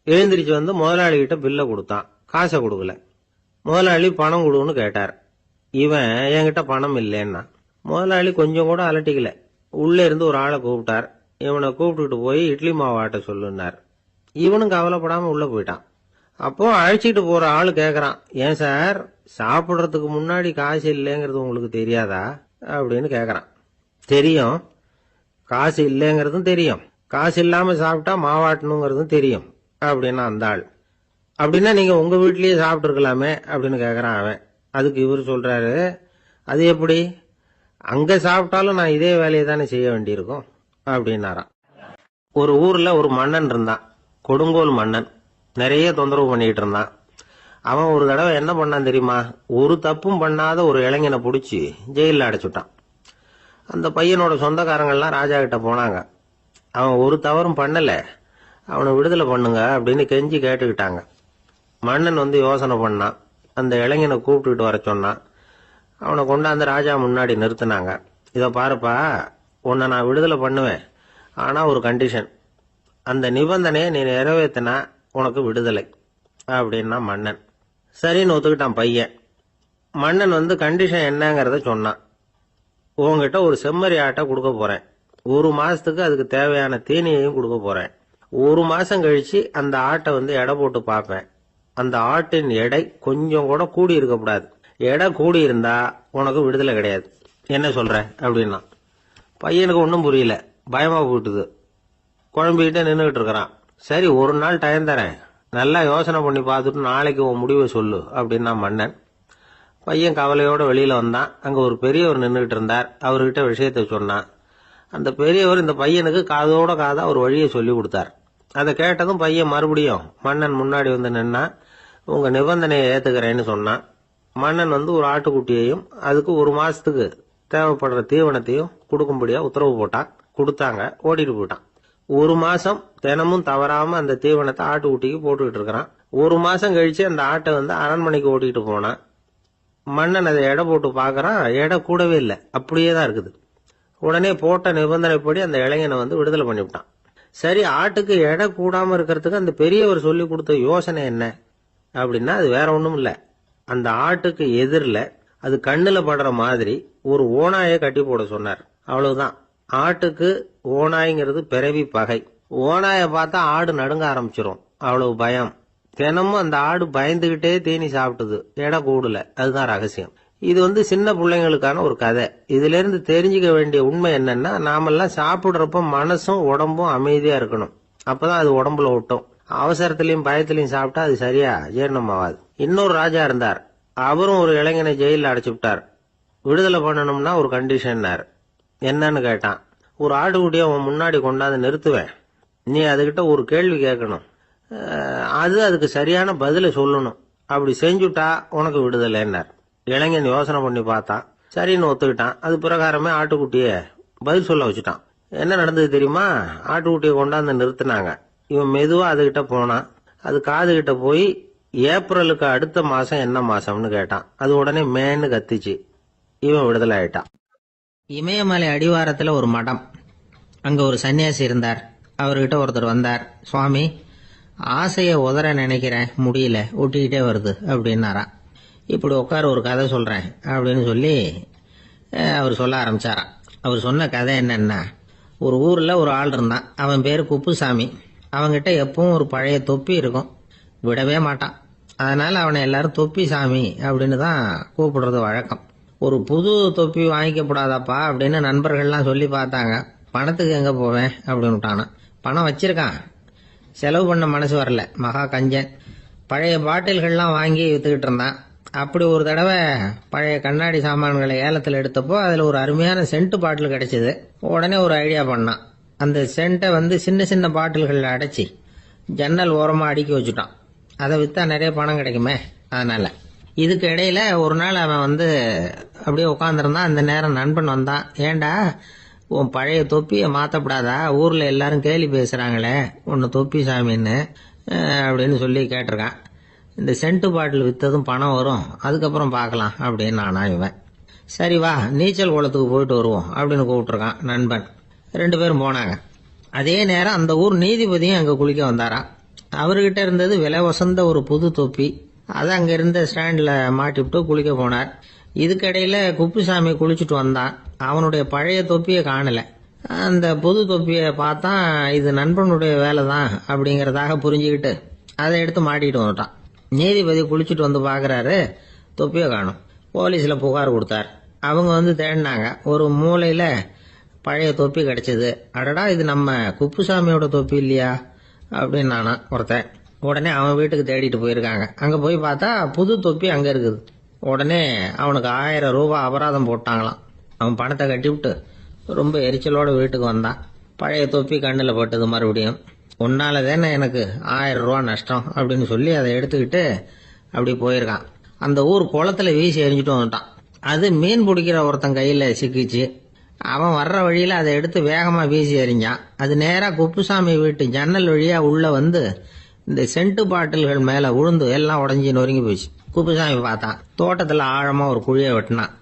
எழுந்திரிச்சு முதலாளி கிட்ட பில்ல கொடுத்தான். காசை கொடுக்கல. முதலாளி பணம் கொடுன்னு கேட்டார். இவன் என்கிட்ட பணம் இல்லைன்னா. முதலாளி கொஞ்சம் கூட அலட்டிக்கல. உள்ள இருந்து ஒரு ஆளை கூப்பிட்டார். இவனை கூப்பிட்டுட்டு போய் இட்லி மாவு ஆட்ட சொல்லுனார். இவனும் கவலைப்படாம உள்ள போயிட்டான். அப்போ அழைச்சிட்டு போற ஆளு கேக்குறான், ஏன் சார் சாப்பிடுறதுக்கு முன்னாடி காசு இல்லைங்கிறது உங்களுக்கு தெரியாதா அப்படின்னு கேக்குறான். தெரியும், காசு இல்லைங்கிறதும் தெரியும், காசு இல்லாம சாப்பிட்டா மாவாட்டணுங்கிறதும் தெரியும் அப்படின்னா அந்த ஆள். அப்படின்னா நீங்க உங்க வீட்லயே சாப்பிட்டு இருக்கலாமே அப்படின்னு கேக்குறான் அவன். அதுக்கு இவர் சொல்றாரு, அது எப்படி? அங்க சாப்பிட்டாலும் நான் இதே வேலையை தானே செய்ய வேண்டியிருக்கும் அப்படின்னாராம். ஒரு ஊர்ல ஒரு மன்னன் இருந்தான், கொடுங்கோல் மன்னன். நிறைய தொந்தரவு பண்ணிட்டு இருந்தான். அவன் ஒரு தடவை என்ன பண்ணான் தெரியுமா? ஒரு தப்பும் பண்ணாத ஒரு இளைஞனை பிடிச்சி ஜெயில அடைச்சுட்டான். அந்த பையனோட சொந்தக்காரங்கள்லாம் ராஜா கிட்ட போனாங்க. அவன் ஒரு தவறும் பண்ணல, அவனை விடுதலை பண்ணுங்க அப்படின்னு கெஞ்சி கேட்டுக்கிட்டாங்க. மன்னன் யோசனை பண்ணான். அந்த இளைஞனை கூப்பிட்டுட்டு வர சொன்னான். அவனை கொண்டாந்து ராஜா முன்னாடி நிறுத்தினாங்க. இதை பாருப்பா, உன்னை நான் விடுதலை பண்ணுவேன், ஆனா ஒரு கண்டிஷன். அந்த நிபந்தனையை நீ நிறைவேற்றினா உனக்கு விடுதலை அப்படின்னா மன்னன். சரின்னு ஒத்துக்கிட்டான் பையன். மன்னன் கண்டிஷன் என்னங்கிறத சொன்னான். உங்ககிட்ட ஒரு செம்மறி ஆட்டை கொடுக்க போறேன். 1 மாசத்துக்கு அதுக்கு தேவையான தீனியையும் கொடுக்க போறேன். 1 மாசம் கழிச்சு அந்த ஆட்டை எடை போட்டு பார்ப்பேன். அந்த ஆட்டின் எடை கொஞ்சம் கூட கூடி இருக்கக்கூடாது. எடை கூடி இருந்தா உனக்கு விடுதலை கிடையாது. என்ன சொல்ற அப்படின்னா. பையனுக்கு ஒன்றும் புரியல, பயமா போயிட்டுது. குழம்பிக்கிட்டே நின்றுகிட்டு இருக்கிறான். சரி, ஒரு நாள் டைம் தரேன், நல்லா யோசனை பண்ணி பார்த்துட்டு நாளைக்கு உன் முடிவை சொல்லு அப்படின்னா மன்னன். பையன் கவலையோட வெளியில வந்தான். அங்க ஒரு பெரியவர் நின்றுகிட்டு இருந்தார். அவர்கிட்ட விஷயத்த சொன்னான். அந்த பெரியவர் இந்த பையனுக்கு காதோட காதா ஒரு வழியை சொல்லி கொடுத்தார். அதை கேட்டதும் பையன் மறுபடியும் மன்னன் முன்னாடி நின்னா, உங்க நிபந்தனையை ஏத்துக்கிறேன்னு சொன்னான். மன்னன் ஒரு ஆட்டுக்குட்டியையும் அதுக்கு 1 மாசத்துக்கு தேவைப்படுற தீவனத்தையும் கொடுக்கும்படியா உத்தரவு போட்டான். கொடுத்தாங்க. ஓடிட்டு போயிட்டான். 1 மாசம் தினமும் தவறாம அந்த தீவனத்தை ஆட்டுக்குட்டிக்கு போட்டுக்கிட்டு இருக்கிறான். 1 மாசம் கழிச்சு அந்த ஆட்டை அரண்மனைக்கு ஓட்டிட்டு போனான். மன்னன் அதை எடை போட்டு பாக்குறான். எடை கூடவே இல்லை, அப்படியே தான் இருக்குது. உடனே போட்ட நிபந்தனைப்படி அந்த இளைஞனை விடுதலை பண்ணிவிட்டான். சரி, ஆட்டுக்கு எடை கூடாம இருக்கிறதுக்கு அந்த பெரியவர் சொல்லி கொடுத்த யோசனை என்ன அப்படின்னா, அது வேற ஒண்ணும் இல்ல. அந்த ஆட்டுக்கு எதிரில் அது கண்ணுல படுற மாதிரி ஒரு ஓநாயை கட்டி போட சொன்னார். அவ்வளவுதான். ஆட்டுக்கு ஓநாய்ங்கிறது பிறவி பகை. ஓநாயை பார்த்தா ஆடு நடுங்க ஆரம்பிச்சிரும், அவ்வளவு பயம். தினமும் அந்த ஆடு பயந்துகிட்டே தீனி சாப்பிட்டுது, எடை கூடல. அதுதான் ரகசியம். இது சின்ன பிள்ளைங்களுக்கான ஒரு கதை. இதுல இருந்து தெரிஞ்சுக்க வேண்டிய உண்மை என்னன்னா, நாமெல்லாம் சாப்பிடுறப்ப மனசும் உடம்பும் அமைதியா இருக்கணும். அப்பதான் அது உடம்புல ஒட்டும். அவசரத்திலையும் பயத்திலையும் சாப்பிட்டா அது சரியா ஜீரணம் ஆகாது. இன்னொரு ராஜா இருந்தார். அவரும் ஒரு இளைஞனை ஜெயில அடைச்சு விட்டார். விடுதலை பண்ணணும்னா ஒரு கண்டிஷன்னார். என்னன்னு கேட்டான். ஒரு ஆட்டுக்குட்டியை அவன் முன்னாடி கொண்டாந்து நிறுத்துவேன், நீ அதுகிட்ட ஒரு கேள்வி கேட்கணும், அதுக்கு சரியான பதில சொல்லணும். அப்படி செஞ்சுட்டா உனக்கு விடுதலைன்னார். இளைஞன் யோசனை பண்ணி பார்த்தான். சரின்னு ஒத்துக்கிட்டான். அது பிரகாரமே ஆட்டுக்குட்டிய பதில் சொல்ல வச்சுட்டான். என்ன நடந்தது தெரியுமா? ஆட்டுக்குட்டியை கொண்டாந்து நிறுத்தினாங்க. இவன் மெதுவா அதுகிட்ட போனான். அது காதுகிட்ட போய் ஏப்ரலுக்கு அடுத்த மாசம் என்ன மாசம்னு கேட்டான். அது உடனே மேன்னு கத்திச்சு. இவன் விடுதலை ஆயிட்டான். இமயமலை அடிவாரத்துல ஒரு மடம். அங்க ஒரு சன்னியாசி இருந்தார். அவர்கிட்ட ஒருத்தர் வந்தார். சுவாமி, ஆசைய உதற நினைக்கிறேன், முடியல, ஒட்டிக்கிட்டே வருது அப்படின்னாராம். இப்படி உட்கார, ஒரு கதை சொல்றேன் அப்படின்னு சொல்லி அவர் சொல்ல ஆரம்பிச்சாராம். அவர் சொன்ன கதை என்னன்னா, ஒரு ஊர்ல ஒரு ஆள் இருந்தான். அவன் பேரு குப்புசாமி. அவன்கிட்ட எப்பவும் ஒரு பழைய தொப்பி இருக்கும், விடவே மாட்டான். அதனால அவனை எல்லாரும் தொப்பி சாமி அப்படின்னு தான் கூப்பிடுறது வழக்கம். ஒரு புது தொப்பி வாங்கிக்கப்படாதாப்பா அப்படின்னு நண்பர்கள்லாம் சொல்லி பார்த்தாங்க. பணத்துக்கு எங்க போவேன் அப்படின்னு விட்டானா. பணம் வச்சிருக்கான், செலவு பண்ண மனசு வரல, மகா கஞ்சன். பழைய பாட்டில்கள்லாம் வாங்கி வித்துக்கிட்டு இருந்தான். அப்படி ஒரு தடவை பழைய கண்ணாடி சாமான்களை ஏலத்தில் எடுத்தப்போ அதில் ஒரு அருமையான சென்ட் பாட்டில் கிடைச்சது. உடனே ஒரு ஐடியா பண்ணான். அந்த சென்ட்டை சின்ன சின்ன பாட்டில்களில் அடைச்சி ஜன்னல் ஓரமாக அடுக்கி வச்சுட்டான். அதை விற்றா நிறைய பணம் கிடைக்குமே, அதனால. இதுக்கு இடையில ஒரு நாள் அவன் அப்படியே உட்காந்துருந்தான். அந்த நேரம் நண்பன் வந்தான். ஏண்டா, உன் பழைய தொப்பியை மாற்றப்படாதா? ஊரில் எல்லாரும் கேலி பேசுகிறாங்களே உன்னை தொப்பி சாமின்னு அப்படின்னு சொல்லி கேட்டிருக்கான். இந்த சென்ட்டு பாட்டில் விற்றதும் பணம் வரும், அதுக்கப்புறம் பார்க்கலாம் அப்படின்னு நானா இவன். சரி வா, நீச்சல் குளத்துக்கு போயிட்டு வருவோம் அப்படின்னு கூப்பிட்டுருக்கான் நண்பன். 2 பேரும் போனாங்க. அதே நேரம் அந்த ஊர் நீதிபதியும் அங்கே குளிக்க வந்தாராம். அவர்கிட்ட இருந்தது விலை வசந்த ஒரு புது தொப்பி. அதை அங்கே இருந்த ஸ்டாண்டில் மாட்டிவிட்டு குளிக்க போனார். இதுக்கிடையில குப்புசாமி குளிச்சுட்டு வந்தான். அவனுடைய பழைய தொப்பியை காணல. அந்த புது தொப்பியை பார்த்தா இது நண்பனுடைய வேலை தான் அப்படிங்கிறதாக புரிஞ்சுக்கிட்டு அதை எடுத்து மாட்டிக்கிட்டு வந்துட்டான். நீதிபதி குளிச்சுட்டு வந்து பார்க்குறாரு, தொப்பியை காணும். போலீஸில் புகார் கொடுத்தார். அவங்க தேடினாங்க. ஒரு மூலையில் பழைய தொப்பி கிடைச்சது. அடடா, இது நம்ம குப்புசாமியோட தொப்பி இல்லையா அப்படின்னு நானா ஒருத்தன். உடனே அவன் வீட்டுக்கு தேடிட்டு போயிருக்காங்க. அங்கே போய் பார்த்தா புது தொப்பி அங்கே இருக்குது. உடனே அவனுக்கு 1000 ரூபாய் அபராதம் போட்டாங்களாம். அவன் பணத்தை கட்டிவிட்டு ரொம்ப எரிச்சலோட வீட்டுக்கு வந்தான். பழைய தொப்பி கண்ணில் பட்டது. மறுபடியும், உன்னால தானே எனக்கு 1000 ரூபா நஷ்டம் அப்படின்னு சொல்லி அதை எடுத்துக்கிட்டு அப்படி போயிருக்கான். அந்த ஊர் குளத்துல வீசி எரிஞ்சிட்டு வந்துட்டான். அது மீன் பிடிக்கிற ஒருத்தன் கையில் சிக்கிச்சு. அவன் வர்ற வழியில் அதை எடுத்து வேகமாக வீசி எறிஞ்சான். அது நேராக குப்புசாமி வீட்டு ஜன்னல் வழியாக உள்ள இந்த சென்ட்டு பாட்டில்கள் மேலே விழுந்து எல்லாம் உடஞ்சி நொறுங்கி போச்சு. குப்புசாமி பார்த்தான். தோட்டத்தில் ஆழமாக ஒரு குழியை வெட்டினான்.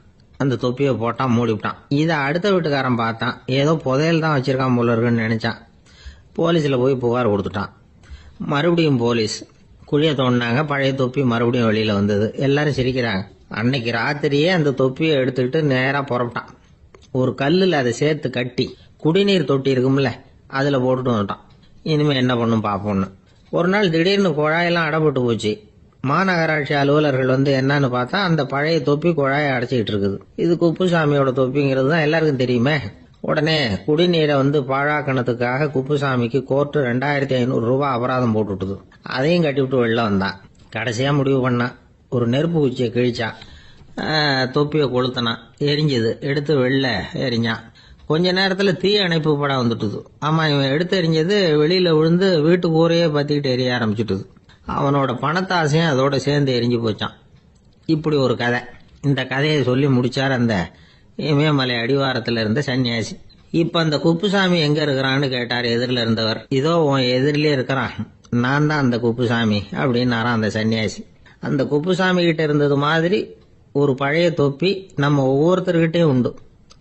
அந்த தொப்பியை போட்டான், மூடிவிட்டான். இதை அடுத்த வீட்டுக்காரன் பார்த்தான். ஏதோ புதையல் தான் வச்சிருக்கான் போல இருக்குன்னு நினைச்சான். போலீஸில் போய் புகார் கொடுத்துட்டான். மறுபடியும் போலீஸ் குழியை தோண்டினாங்க. பழைய தொப்பி மறுபடியும் வெளியில் வந்தது. எல்லாரும் சிரிக்கிறாங்க. அன்னைக்கு ராத்திரியே அந்த தொப்பியை எடுத்துக்கிட்டு நேராக புறப்பட்டான். ஒரு கல்லில் அதை சேர்த்து கட்டி குடிநீர் தொட்டி இருக்கும்ல, அதில் போட்டுட்டு வந்துட்டான். இனிமேல் என்ன பண்ணும் பார்ப்போம்னு. ஒரு நாள் திடீர்னு குழாயெல்லாம் அடைப்பட்டு போச்சு. மாநகராட்சி அலுவலர்கள் என்னன்னு பார்த்தா அந்த பழைய தொப்பி குழாயை அடைச்சிக்கிட்டு இருக்குது. இது குப்புசாமியோட தொப்பிங்கிறது தான் எல்லாருக்கும் தெரியுமே. உடனே குடிநீரை பாழாக்கணத்துக்காக குப்புசாமிக்கு கோர்ட்டு 2500 ரூபாய் அபராதம் போட்டுவிட்டது. அதையும் கட்டிவிட்டு வெளில வந்தான். கடைசியா முடிவு பண்ணான். ஒரு நெருப்பு குச்சியை கிழிச்சான். தொப்பியை கொளுத்தினான். எரிஞ்சது. எடுத்து வெளில எரிஞ்சான். கொஞ்ச நேரத்துல தீ அணைப்பு படம் வந்துட்டுது. ஆமா, இவன் எடுத்து எரிஞ்சது வெளியில விழுந்து வீட்டு கூரையே பத்திக்கிட்டு எரிய ஆரம்பிச்சுட்டுது. அவனோட பணத்தாசையும் அதோட சேர்ந்து எரிஞ்சு போச்சான். இப்படி ஒரு கதை. இந்த கதையை சொல்லி முடிச்சார் அந்த இமயமலை அடிவாரத்தில் இருந்த சன்னியாசி. இப்ப அந்த குப்புசாமி எங்க இருக்கிறான்னு கேட்டார் எதிரில இருந்தவர். இதோ உன் எதிரிலே இருக்கிறான், நான் தான் அந்த குப்புசாமி அப்படின்னாரான் அந்த சன்னியாசி. அந்த குப்புசாமி கிட்ட இருந்தது மாதிரி ஒரு பழைய தொப்பி நம்ம ஒவ்வொருத்தர்கிட்டையும் உண்டு.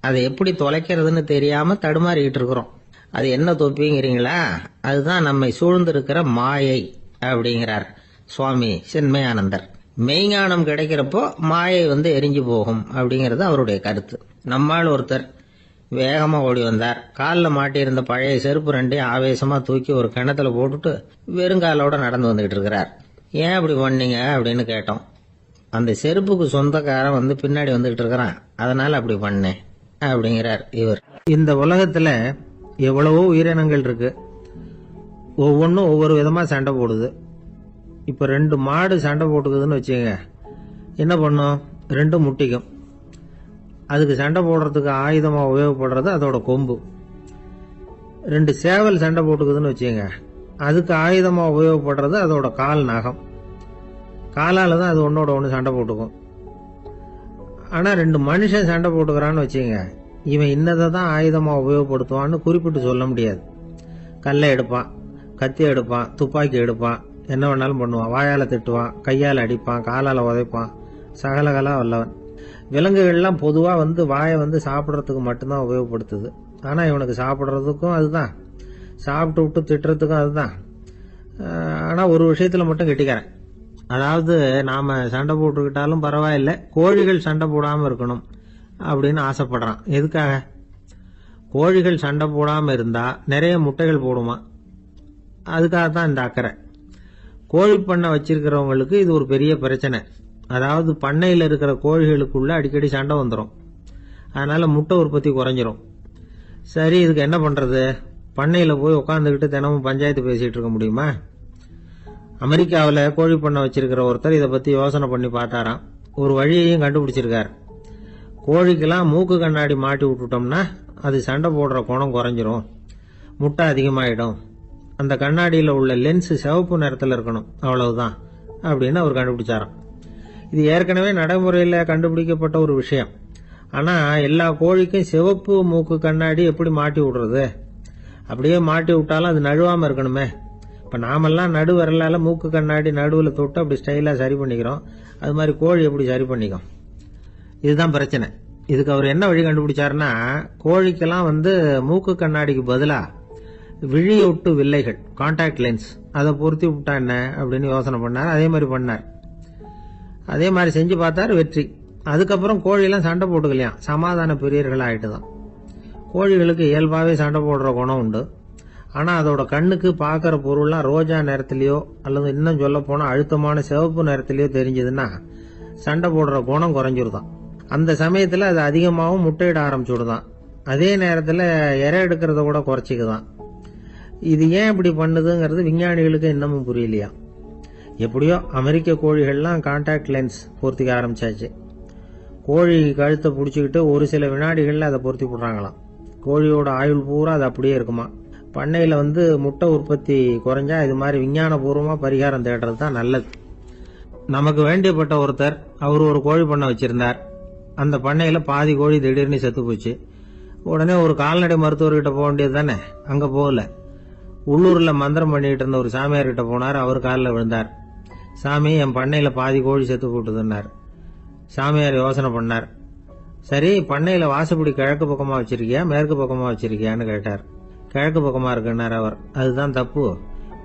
அதை எப்படி தொலைக்கிறதுன்னு தெரியாம தடுமாறிக்கிட்டு இருக்கிறோம். அது என்ன தொப்பிங்கிறீங்களா? அதுதான் நம்மை சூழ்ந்திருக்கிற மாயை அப்படிங்கிறார் சுவாமி சின்மயானந்தர். மெய்ஞானம் கிடைக்கிறப்போ மாயை எரிஞ்சு போகும் அப்படிங்கிறது அவருடைய கருத்து. நம்மால் ஒருத்தர் வேகமா ஓடி வந்தார். காலில் மாட்டியிருந்த பழைய செருப்பு 2 ஆவேசமா தூக்கி ஒரு கிணத்துல போட்டுட்டு வெறுங்காலோட நடந்து வந்துகிட்டு இருக்கிறார். ஏன் அப்படி பண்ணீங்க அப்படின்னு கேட்டோம். அந்த செருப்புக்கு சொந்தக்காரன் பின்னாடி வந்துகிட்டு இருக்கிறான், அதனால அப்படி பண்ணேன் அப்படிங்கிறார் இவர். இந்த உலகத்துல எவ்வளவோ உயிரினங்கள் இருக்கு. ஒவ்வொன்றும் ஒவ்வொரு விதமா சண்டை போடுது. இப்ப 2 மாடு சண்டை போட்டுக்குதுன்னு வச்சுங்க, என்ன பண்ணும்? 2 முட்டிக்கும். அதுக்கு சண்டை போடுறதுக்கு ஆயுதமா உபயோகப்படுறது அதோட கொம்பு. 2 சேவல் சண்டை போட்டுக்குதுன்னு வச்சுங்க, அதுக்கு ஆயுதமா உபயோகப்படுறது அதோட கால் நகம். காலால தான் அது ஒன்னோட ஒன்று சண்டை போட்டுக்கும். ஆனால் 2 மனுஷன் சண்டை போட்டுக்கிறான்னு வச்சுங்க, இவன் இன்னதை தான் ஆயுதமாக உபயோகப்படுத்துவான்னு குறிப்பிட்டு சொல்ல முடியாது. கல்லை எடுப்பான், கத்தி எடுப்பான், துப்பாக்கி எடுப்பான், என்ன வேணாலும் பண்ணுவான். வாயால் திட்டுவான், கையால் அடிப்பான், காலால் உதைப்பான், சகலகலா வல்லவன். விலங்குகள்லாம் பொதுவாக வாயை சாப்பிட்றதுக்கு மட்டும்தான் உபயோகப்படுத்துது. ஆனால் இவனுக்கு சாப்பிட்றதுக்கும் அதுதான், சாப்பிட்டு விட்டு திட்டுறதுக்கும் அதுதான். ஆனால் ஒரு விஷயத்தில் மட்டும் கெட்டிக்கிறேன். அதாவது நாம் சண்டை போட்டுக்கிட்டாலும் பரவாயில்லை, கோழிகள் சண்டை போடாமல் இருக்கணும் அப்படின்னு ஆசைப்படுறான். எதுக்காக? கோழிகள் சண்டை போடாமல் இருந்தால் நிறைய முட்டைகள் போடுமா, அதுக்காக தான் இந்த அக்கறை. கோழி பண்ணை வச்சிருக்கிறவங்களுக்கு இது ஒரு பெரிய பிரச்சனை. அதாவது பண்ணையில் இருக்கிற கோழிகளுக்குள்ள அடிக்கடி சண்டை வந்துடும், அதனால் முட்டை உற்பத்தி குறைஞ்சிரும். சரி, இதுக்கு என்ன பண்ணுறது? பண்ணையில் போய் உட்காந்துக்கிட்டு தினமும் பஞ்சாயத்து பேசிகிட்டு இருக்க முடியுமா? அமெரிக்காவில் கோழி பண்ணை வச்சிருக்கிற ஒருத்தர் இதை பற்றி யோசனை பண்ணி பார்த்தாராம். ஒரு வழியையும் கண்டுபிடிச்சிருக்கார். கோழிக்கெல்லாம் மூக்கு கண்ணாடி மாட்டி விட்டுட்டோம்னா அது சண்டை போடுற குணம் குறைஞ்சிரும், முட்டை அதிகமாகிடும். அந்த கண்ணாடியில் உள்ள லென்ஸ் சிவப்பு நிறத்தில் இருக்கணும், அவ்வளவுதான் அப்படின்னு அவர் கண்டுபிடிச்சாராம். இது ஏற்கனவே நடைமுறையில் கண்டுபிடிக்கப்பட்ட ஒரு விஷயம். ஆனால் எல்லா கோழிக்கும் சிவப்பு மூக்கு கண்ணாடி எப்படி மாட்டி விடுறது? அப்படியே மாட்டி விட்டாலும் அது நழுவாமல் இருக்கணுமே. இப்போ நாமெல்லாம் நடு விரலால் மூக்கு கண்ணாடி நடுவில் தொட்டு அப்படி ஸ்டைலாக சரி பண்ணிக்கிறோம், அது மாதிரி கோழி எப்படி சரி பண்ணிக்கும்? இதுதான் பிரச்சனை. இதுக்கு அவர் என்ன வழி கண்டுபிடிச்சாருன்னா, கோழிக்கெல்லாம் மூக்கு கண்ணாடிக்கு பதிலாக விழியொட்டு வில்லைகள், கான்டாக்ட் லென்ஸ், அதை பொருத்தி விட்டா என்ன அப்படின்னு யோசனை பண்ணார். அதே மாதிரி பண்ணார். அதே மாதிரி செஞ்சு பார்த்தார், வெற்றி. அதுக்கப்புறம் கோழியெல்லாம் சண்டை போட்டுக்கலையாம், சமாதான பிரியர்கள் ஆகிட்டு தான். கோழிகளுக்கு இயல்பாகவே சண்டை போடுற குணம் உண்டு. ஆனால் அதோட கண்ணுக்கு பார்க்குற பொருள்லாம் ரோஜா நிறத்துலையோ அல்லது இன்னும் சொல்ல போனால் அழுத்தமான சிவப்பு நிறத்துலையோ தெரிஞ்சதுன்னா சண்டை போடுற குணம் குறைஞ்சிருதான். அந்த சமயத்தில் அது அதிகமாகவும் முட்டையிட ஆரம்பிச்சுடுதான். அதே நேரத்தில் இறை எடுக்கிறத கூட குறைச்சிக்குதான். இது ஏன் இப்படி பண்ணுதுங்கிறது விஞ்ஞானிகளுக்கு இன்னமும் புரியலையா. எப்படியோ அமெரிக்க கோழிகள்லாம் கான்டாக்ட் லென்ஸ் பொருத்திக்க ஆரம்பிச்சாச்சு. கோழி கழுத்தை பிடிச்சிக்கிட்டு ஒரு சில வினாடிகளில் அதை பொருத்தி போடுறாங்களாம். கோழியோட ஆயுள் பூரா அது அப்படியே இருக்குமா. பண்ணையில் முட்டை உற்பத்தி குறைஞ்சா இது மாதிரி விஞ்ஞானபூர்வமாக பரிகாரம் தேடுறது தான் நல்லது. நமக்கு வேண்டியப்பட்ட ஒருத்தர், அவர் ஒரு கோழி பண்ணை வச்சிருந்தார். அந்த பண்ணையில் பாதி கோழி திடீர்னு செத்து போச்சு. உடனே ஒரு கால்நடை மருத்துவர்கிட்ட போக வேண்டியது தானே, அங்கே போகல. உள்ளூரில் மந்திரம் பண்ணிட்டு இருந்த ஒரு சாமியார்கிட்ட போனார். அவர் காலில் விழுந்தார். சாமி, என் பண்ணையில் பாதி கோழி செத்து போட்டுதுன்னார். சாமியார் யோசனை பண்ணார். சரி, பண்ணையில் வாசப்படி கிழக்கு பக்கமாக வச்சிருக்கியா மேற்கு பக்கமாக வச்சிருக்கியான்னு கேட்டார். கிழக்கு பக்கமாக இருக்குன்னார் அவர். அதுதான் தப்பு,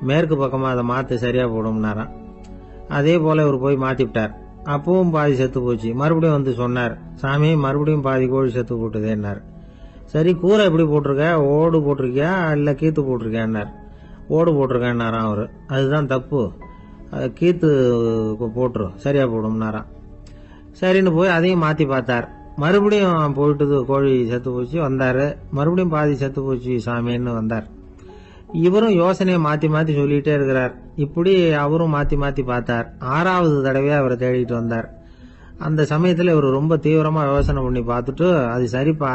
மேற்கு பக்கமாக அதை மாற்றி சரியாக போடும்னாராம். அதே போல் இவர் போய் மாற்றிவிட்டார். அப்பவும் பாதி செத்து போச்சு. மறுபடியும் சொன்னார், சாமி மறுபடியும் பாதி கோழி செத்து போட்டுதேன்னார். சரி, கூரை எப்படி போட்டிருக்க, ஓடு போட்டிருக்கியா இல்லை கீத்து போட்டிருக்கியான்னார். ஓடு போட்டிருக்கேன்னாராம் அவர். அதுதான் தப்பு, கீத்து போட்டுரு சரியா போடும்னாராம். சரின்னு போய் அதையும் மாற்றி பார்த்தார். மறுபடியும் போயிட்டு கோழி செத்து போச்சு. வந்தார், மறுபடியும் பாதி செத்து போச்சு சாமின்னு வந்தார். இவரும் யோசனையை மாற்றி மாற்றி சொல்லிகிட்டே இருக்கிறார். இப்படி அவரும் மாற்றி மாற்றி பார்த்தார். 6வது தடவையாக அவரை தேடிட்டு வந்தார். அந்த சமயத்தில் இவர் ரொம்ப தீவிரமாக யோசனை பண்ணி பார்த்துட்டு, அது சரிப்பா,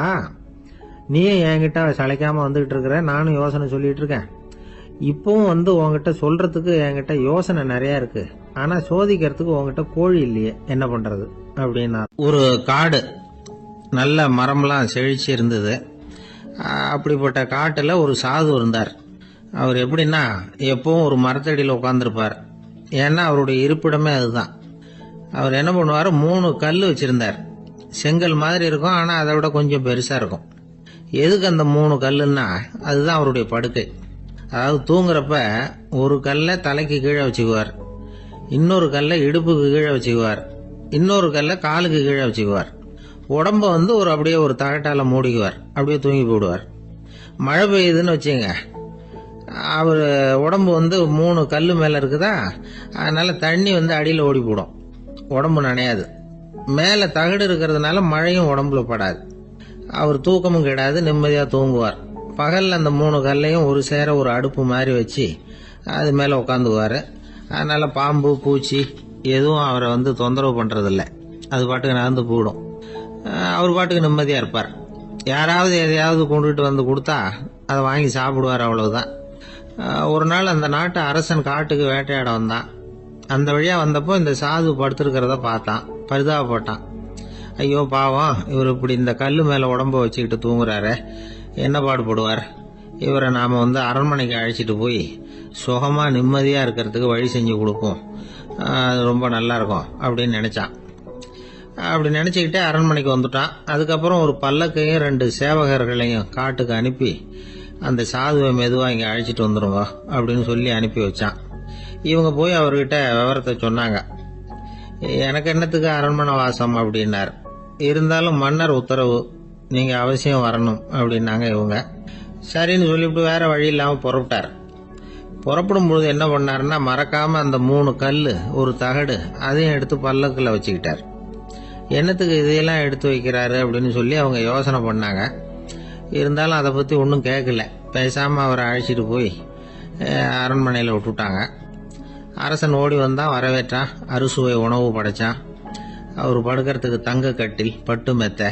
நீயும் என்கிட்ட சளைக்காமல் வந்துகிட்டு இருக்கிற, நானும் யோசனை சொல்லிட்டு இருக்கேன். இப்பவும் உங்ககிட்ட சொல்றதுக்கு என்கிட்ட யோசனை நிறைய இருக்கு, ஆனா சோதிக்கிறதுக்கு உங்ககிட்ட கோழி இல்லையே, என்ன பண்றது அப்படின்னா. ஒரு காடு, நல்ல மரம்லாம் செழிச்சு இருந்தது. அப்படிப்பட்ட காட்டில் ஒரு சாது இருந்தார். அவர் எப்படின்னா எப்பவும் ஒரு மரத்தடியில் உட்காந்துருப்பார். ஏன்னா அவருடைய இருப்பிடமே அதுதான். அவர் என்ன பண்ணுவார், 3 கல் வச்சிருந்தார். செங்கல் மாதிரி இருக்கும், ஆனால் அதை விட கொஞ்சம் பெருசாக இருக்கும். எதுக்கு அந்த 3 கல்லுன்னா, அதுதான் அவருடைய படுக்கை. அதாவது தூங்குறப்ப ஒரு கல்லை தலைக்கு கீழே வச்சுக்குவார், இன்னொரு கல்லை இடுப்புக்கு கீழே வச்சுக்குவார், இன்னொரு கல்லை காலுக்கு கீழே வச்சுக்குவார். உடம்ப ஒரு அப்படியே ஒரு தகட்டால மூடிக்குவார், அப்படியே தூங்கி போடுவார். மழை பெய்யுதுன்னு வச்சுங்க, அவர் உடம்பு 3 கல் மேலே இருக்குதா, அதனால தண்ணி அடியில் ஓடி போடும், உடம்பு நனையாது. மேலே தகடு இருக்கிறதுனால மழையும் உடம்புல படாது. அவர் தூக்கமும் கிடையாது, நிம்மதியாக தூங்குவார். பகலில் அந்த 3 கல்லையும் ஒரு சேர ஒரு அடுப்பு மாதிரி வச்சு அது மேலே உட்காந்துக்குவார். அதனால் பாம்பு பூச்சி எதுவும் அவரை தொந்தரவு பண்ணுறதில்ல, அது பாட்டுக்கு நடந்து போயிடும். அவர் பாட்டுக்கு நிம்மதியாக இருப்பார். யாராவது எதையாவது கொண்டுகிட்டு கொடுத்தா அதை வாங்கி சாப்பிடுவார், அவ்வளவுதான். ஒரு நாள் அந்த நாட்டு அரசன் காட்டுக்கு வேட்டையாட வந்தான். அந்த வழியாக வந்தப்போ இந்த சாது படுத்திருக்கிறத பார்த்தான், பரிதாபப்பட்டான். ஐயோ பாவம், இவர் இப்படி இந்த கல்லு மேல உடம்ப வச்சுக்கிட்டு தூங்குறாரு, என்ன பாடுபடுவார், இவரை நாம அரண்மனைக்கு அழைச்சிட்டு போய் சுகமா நிம்மதியா இருக்கிறதுக்கு வழி செஞ்சு கொடுப்போம், அது ரொம்ப நல்லா இருக்கும் அப்படின்னு நினைச்சான். அப்படி நினைச்சுக்கிட்டே அரண்மனைக்கு வந்துட்டான். அதுக்கப்புறம் ஒரு பல்லக்கையும் 2 சேவகர்களையும் காட்டுக்கு அனுப்பி அந்த சாதுவை மெதுவா இங்க அழைச்சிட்டு வந்துருங்க அப்படின்னு சொல்லி அனுப்பி வச்சான். இவங்க போய் அவர்கிட்ட விவரத்தை சொன்னாங்க. எனக்கு என்னத்துக்கு அரண்மனை வாசம் அப்படின்னார். இருந்தாலும் மன்னர் உத்தரவு, நீங்க அவசியம் வரணும் அப்படின்னாங்க இவங்க. சரின்னு சொல்லிவிட்டு வேற வழி இல்லாம புறப்பட்டார். புறப்படும் பொழுது என்ன பண்ணாருன்னா, மறக்காம அந்த 3 கல்லு, ஒரு தகடு அதையும் எடுத்து பல்லக்குல வச்சுக்கிட்டார். என்னத்துக்கு இதையெல்லாம் எடுத்து வைக்கிறாரு அப்படின்னு சொல்லி அவங்க யோசனை பண்ணாங்க. இருந்தாலும் அதை பத்தி ஒன்றும் கேட்கல. பேசாம அவரை அழைச்சிட்டு போய் அரண்மனையில் விட்டுட்டாங்க. அரசன் ஓடி வந்தான், வரவேற்றான், அறுசுவை உணவு படைச்சான். அவர் படுக்கிறதுக்கு தங்க கட்டில், பட்டு மெத்தை,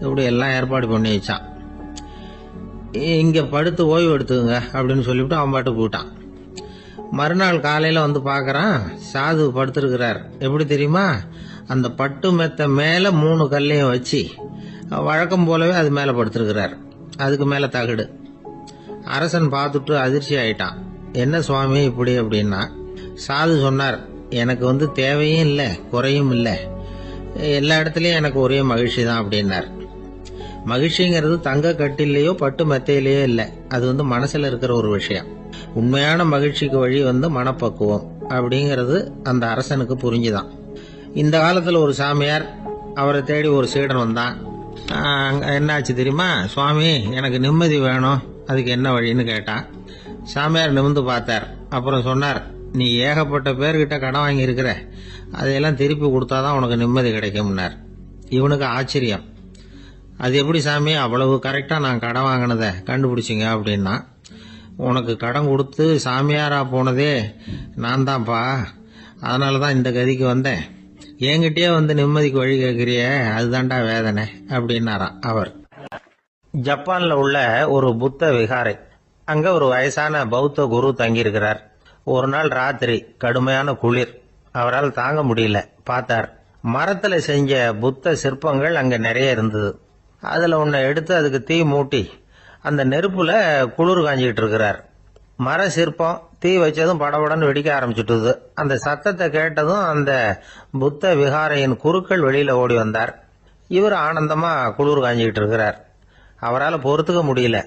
இப்படி எல்லாம் ஏற்பாடு பண்ணி வச்சான். இங்க படுத்து ஓய்வு எடுத்துங்க அப்படின்னு சொல்லிவிட்டு அவன் பாட்டு போயிட்டான். மறுநாள் காலையில பாக்குறான், சாது படுத்திருக்கிறார். எப்படி தெரியுமா, அந்த பட்டு மெத்த மேல 3 கல்லையும் வச்சு வழக்கம் போலவே அது மேல படுத்திருக்கிறார். அதுக்கு மேல தகடு. அரசன் பார்த்துட்டு அதிர்ச்சி ஆயிட்டான். என்ன சுவாமி இப்படி அப்படின்னா, சாது சொன்னார், எனக்கு தேவையும் இல்லை குறையும் இல்லை, எல்லா இடத்துலயும் எனக்கு ஒரே மகிழ்ச்சி தான் அப்படின்னார். மகிழ்ச்சிங்கிறது தங்க கட்டிலேயோ பட்டு மெத்தையிலேயோ இல்லை, அது மனசுல இருக்கிற ஒரு விஷயம். உண்மையான மகிழ்ச்சிக்கு வழி மனப்பக்குவம் அப்படிங்கிறது அந்த அரசனுக்கு புரிஞ்சுதான். இந்த காலத்துல ஒரு சாமியார், அவரை தேடி ஒரு சீடன் வந்தான். என்னாச்சு தெரியுமா, சுவாமி எனக்கு நிம்மதி வேணும், அதுக்கு என்ன வழின்னு கேட்டான். சாமியார் நிமிர்ந்து பார்த்தார். அப்புறம் சொன்னார், நீ ஏகப்பட்ட பேர்கிட்ட கடன் வாங்கி இருக்கிற, அதையெல்லாம் திருப்பி கொடுத்தாதான் உனக்கு நிம்மதி கிடைக்கும்னார். இவனுக்கு ஆச்சரியம். அது எப்படி சாமி, அவ்வளவு கரெக்டா நான் கடன் வாங்கினதை கண்டுபிடிச்சிங்க அப்படின்னா, உனக்கு கடன் கொடுத்து சாமியாரா போனதே நான் தான்ப்பா, அதனாலதான் இந்த கதிக்கு வந்தேன். என்கிட்டயே நிம்மதிக்கு வழி கேட்கிறிய, அதுதான்டா வேதனை அப்படின்னாராம் அவர். ஜப்பான்ல உள்ள ஒரு புத்த விகாரை, அங்க ஒரு வயசான பௌத்த குரு தங்கியிருக்கிறார். ஒரு நாள் ராத்திரி கடுமையான குளிர், அவரால் தாங்க முடியல. பார்த்தார், மரத்துல செஞ்ச புத்த சிற்பங்கள் அங்க நிறைய இருந்தது. அதுல ஒன்ன எடுத்து அதுக்கு தீ மூட்டி அந்த நெருப்புல குளிர் காஞ்சிக்கிட்டு இருக்கிறார். மர சிற்பம் தீ வச்சதும் படபடன்னு வெடிக்க ஆரம்பிச்சுட்டுது. அந்த சத்தத்தை கேட்டதும் அந்த புத்த விகாரையின் குருக்கள் வெளியில ஓடி வந்தார். இவர் ஆனந்தமா குளிர் காஞ்சிக்கிட்டு இருக்கிறார். அவரால் பொறுத்துக்க முடியல.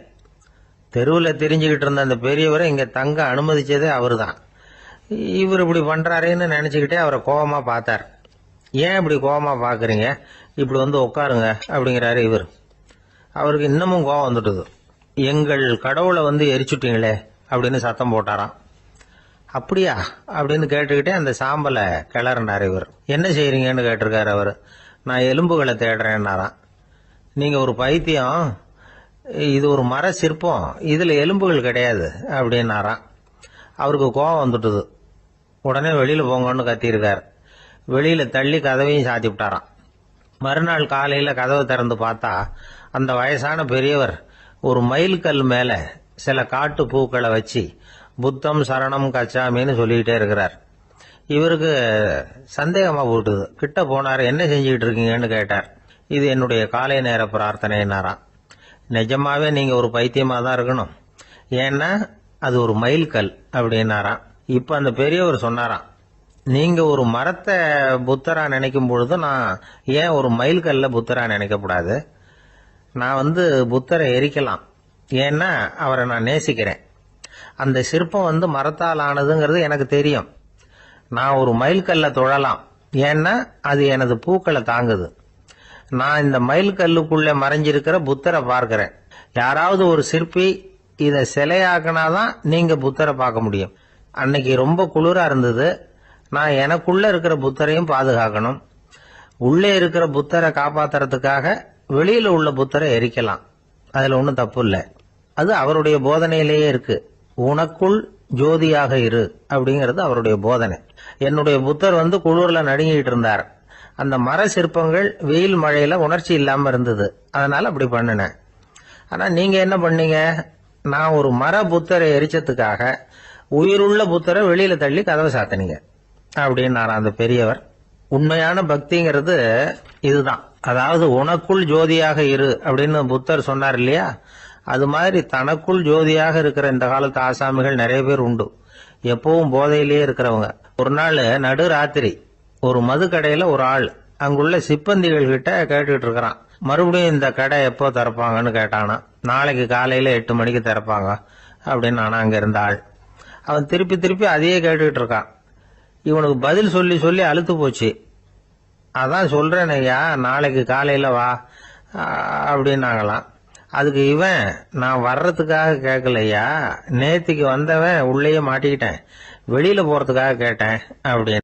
தெருவில் தெரிஞ்சுக்கிட்டு இருந்த அந்த பெரியவரை இங்க தங்க அனுமதிச்சதே அவரு தான். இவர் இப்படி பண்றாருன்னு நினைச்சுக்கிட்டே அவரை கோபமா பார்த்தார். ஏன் இப்படி கோபமா பாக்குறீங்க, இப்படி உட்காருங்க அப்படிங்கிறாரு இவர். அவருக்கு இன்னமும் கோபம் வந்துட்டுது. எங்கள் கடவுளை எரிச்சுட்டீங்களே அப்படின்னு சத்தம் போட்டாராம். அப்படியா அப்படின்னு கேட்டுக்கிட்டே அந்த சாம்பலை கிளறினார் இவர். என்ன செய்யறீங்கன்னு கேட்டிருக்காரு அவர். நான் எலும்புகளை தேடுறேன்னாராம். நீங்க ஒரு பைத்தியம், இது ஒரு மர சிற்பம், இதுல எலும்புகள் கிடையாது அப்படின்னாராம். அவருக்கு கோபம் வந்துட்டுது. உடனே வெளியில போங்கன்னு கத்தியிருக்காரு. வெளியில தள்ளி கதவையும் சாத்தி விட்டாராம். மறுநாள் காலையில கதவை திறந்து பார்த்தா அந்த வயசான பெரியவர் ஒரு மயில்கல் மேல சில காட்டு பூக்களை வச்சு புத்தம் சரணம் கச்சாமின்னு சொல்லிக்கிட்டே இருக்கிறார். இவருக்கு சந்தேகமா போட்டுது. கிட்ட போனார். என்ன செஞ்சுக்கிட்டு இருக்கீங்கன்னு கேட்டார். இது என்னுடைய காலை நேர பிரார்த்தனைனாராம். நிஜமாவே நீங்க ஒரு பைத்தியமா தான் இருக்கணும், ஏன்னா அது ஒரு மயில்கல் அப்படின்னாராம். இப்ப அந்த பெரியவர் சொன்னாராம், நீங்க ஒரு மரத்தை புத்தரா நினைக்கும் பொழுது நான் ஏன் ஒரு மயில்கல்ல புத்தரா நினைக்கப்படாது? நான் புத்தரை எரிக்கலாம், ஏன்னா அவரை நான் நேசிக்கிறேன். அந்த சிற்பம் மரத்தால் ஆனதுங்கிறது எனக்கு தெரியும். நான் ஒரு மயில்கல்ல தொழலாம், ஏன்னா அது எனது பூக்களை தாங்குது. நான் இந்த மயில்கல்லுக்குள்ள மறைஞ்சிருக்கிற புத்தரை பார்க்கிறேன். யாராவது ஒரு சிற்பி இதை சிலையாக்கினாதான் நீங்க புத்தரை பார்க்க முடியும். அன்னைக்கு ரொம்ப குளிரா இருந்தது. நான் எனக்குள்ள இருக்கிற புத்தரையும் பாதுகாக்கணும். உள்ளே இருக்கிற புத்தரை காப்பாத்துறதுக்காக வெளியில உள்ள புத்தரை எரிக்கலாம், அதுல ஒன்றும் தப்பு இல்லை. அது அவருடைய போதனையிலேயே இருக்கு. உனக்குள் ஜோதியாக இரு அப்படிங்கிறது அவருடைய போதனை. என்னுடைய புத்தர் குளிர்ல நடுங்கிட்டு இருந்தார். அந்த மர சிற்பங்கள் வெயில் மழையில உணர்ச்சி இல்லாம இருந்தது, அதனால அப்படி பண்ணினேன். ஆனா நீங்க என்ன பண்ணீங்க? நான் ஒரு மர புத்தரை எரிச்சதுக்காக உயிருள்ள புத்தரை வெளியில தள்ளி கதவை சாத்தினீங்க அப்படின்னாராம் அந்த பெரியவர். உண்மையான பக்திங்கிறது இதுதான். அதாவது உனக்குள் ஜோதியாக இரு அப்படின்னு புத்தர் சொன்னார் இல்லையா, அது மாதிரி தனக்குள் ஜோதியாக இருக்கிற இந்த காலத்து ஆசாமிகள் நிறைய பேர் உண்டு. எப்பவும் போதையிலேயே இருக்கிறவங்க. ஒரு நாள் நடு ராத்திரி ஒரு மது கடையில ஒரு ஆள் அங்குள்ள சிப்பந்திகள் கிட்ட கேட்டுட்டு இருக்கிறான். மறுபடியும் இந்த கடை எப்போ திறப்பாங்கன்னு கேட்டானா. நாளைக்கு காலையில 8 மணிக்கு திறப்பாங்க அப்படின்னு நானா அங்க இருந்த ஆள். அவன் திருப்பி திருப்பி அதையே கேட்டுக்கிட்டு இருக்கான். இவனுக்கு பதில் சொல்லி சொல்லி அழுத்து போச்சு. அதான் சொல்றேன் ஐயா, நாளைக்கு காலையில வா அப்படின்னாங்களாம். அதுக்கு இவன், நான் வர்றதுக்காக கேட்கலையா, நேத்திக்கு வந்தவன் உள்ளேயே மாட்டிக்கிட்டேன், வெளியில போறதுக்காக கேட்டேன் அப்படின்னு.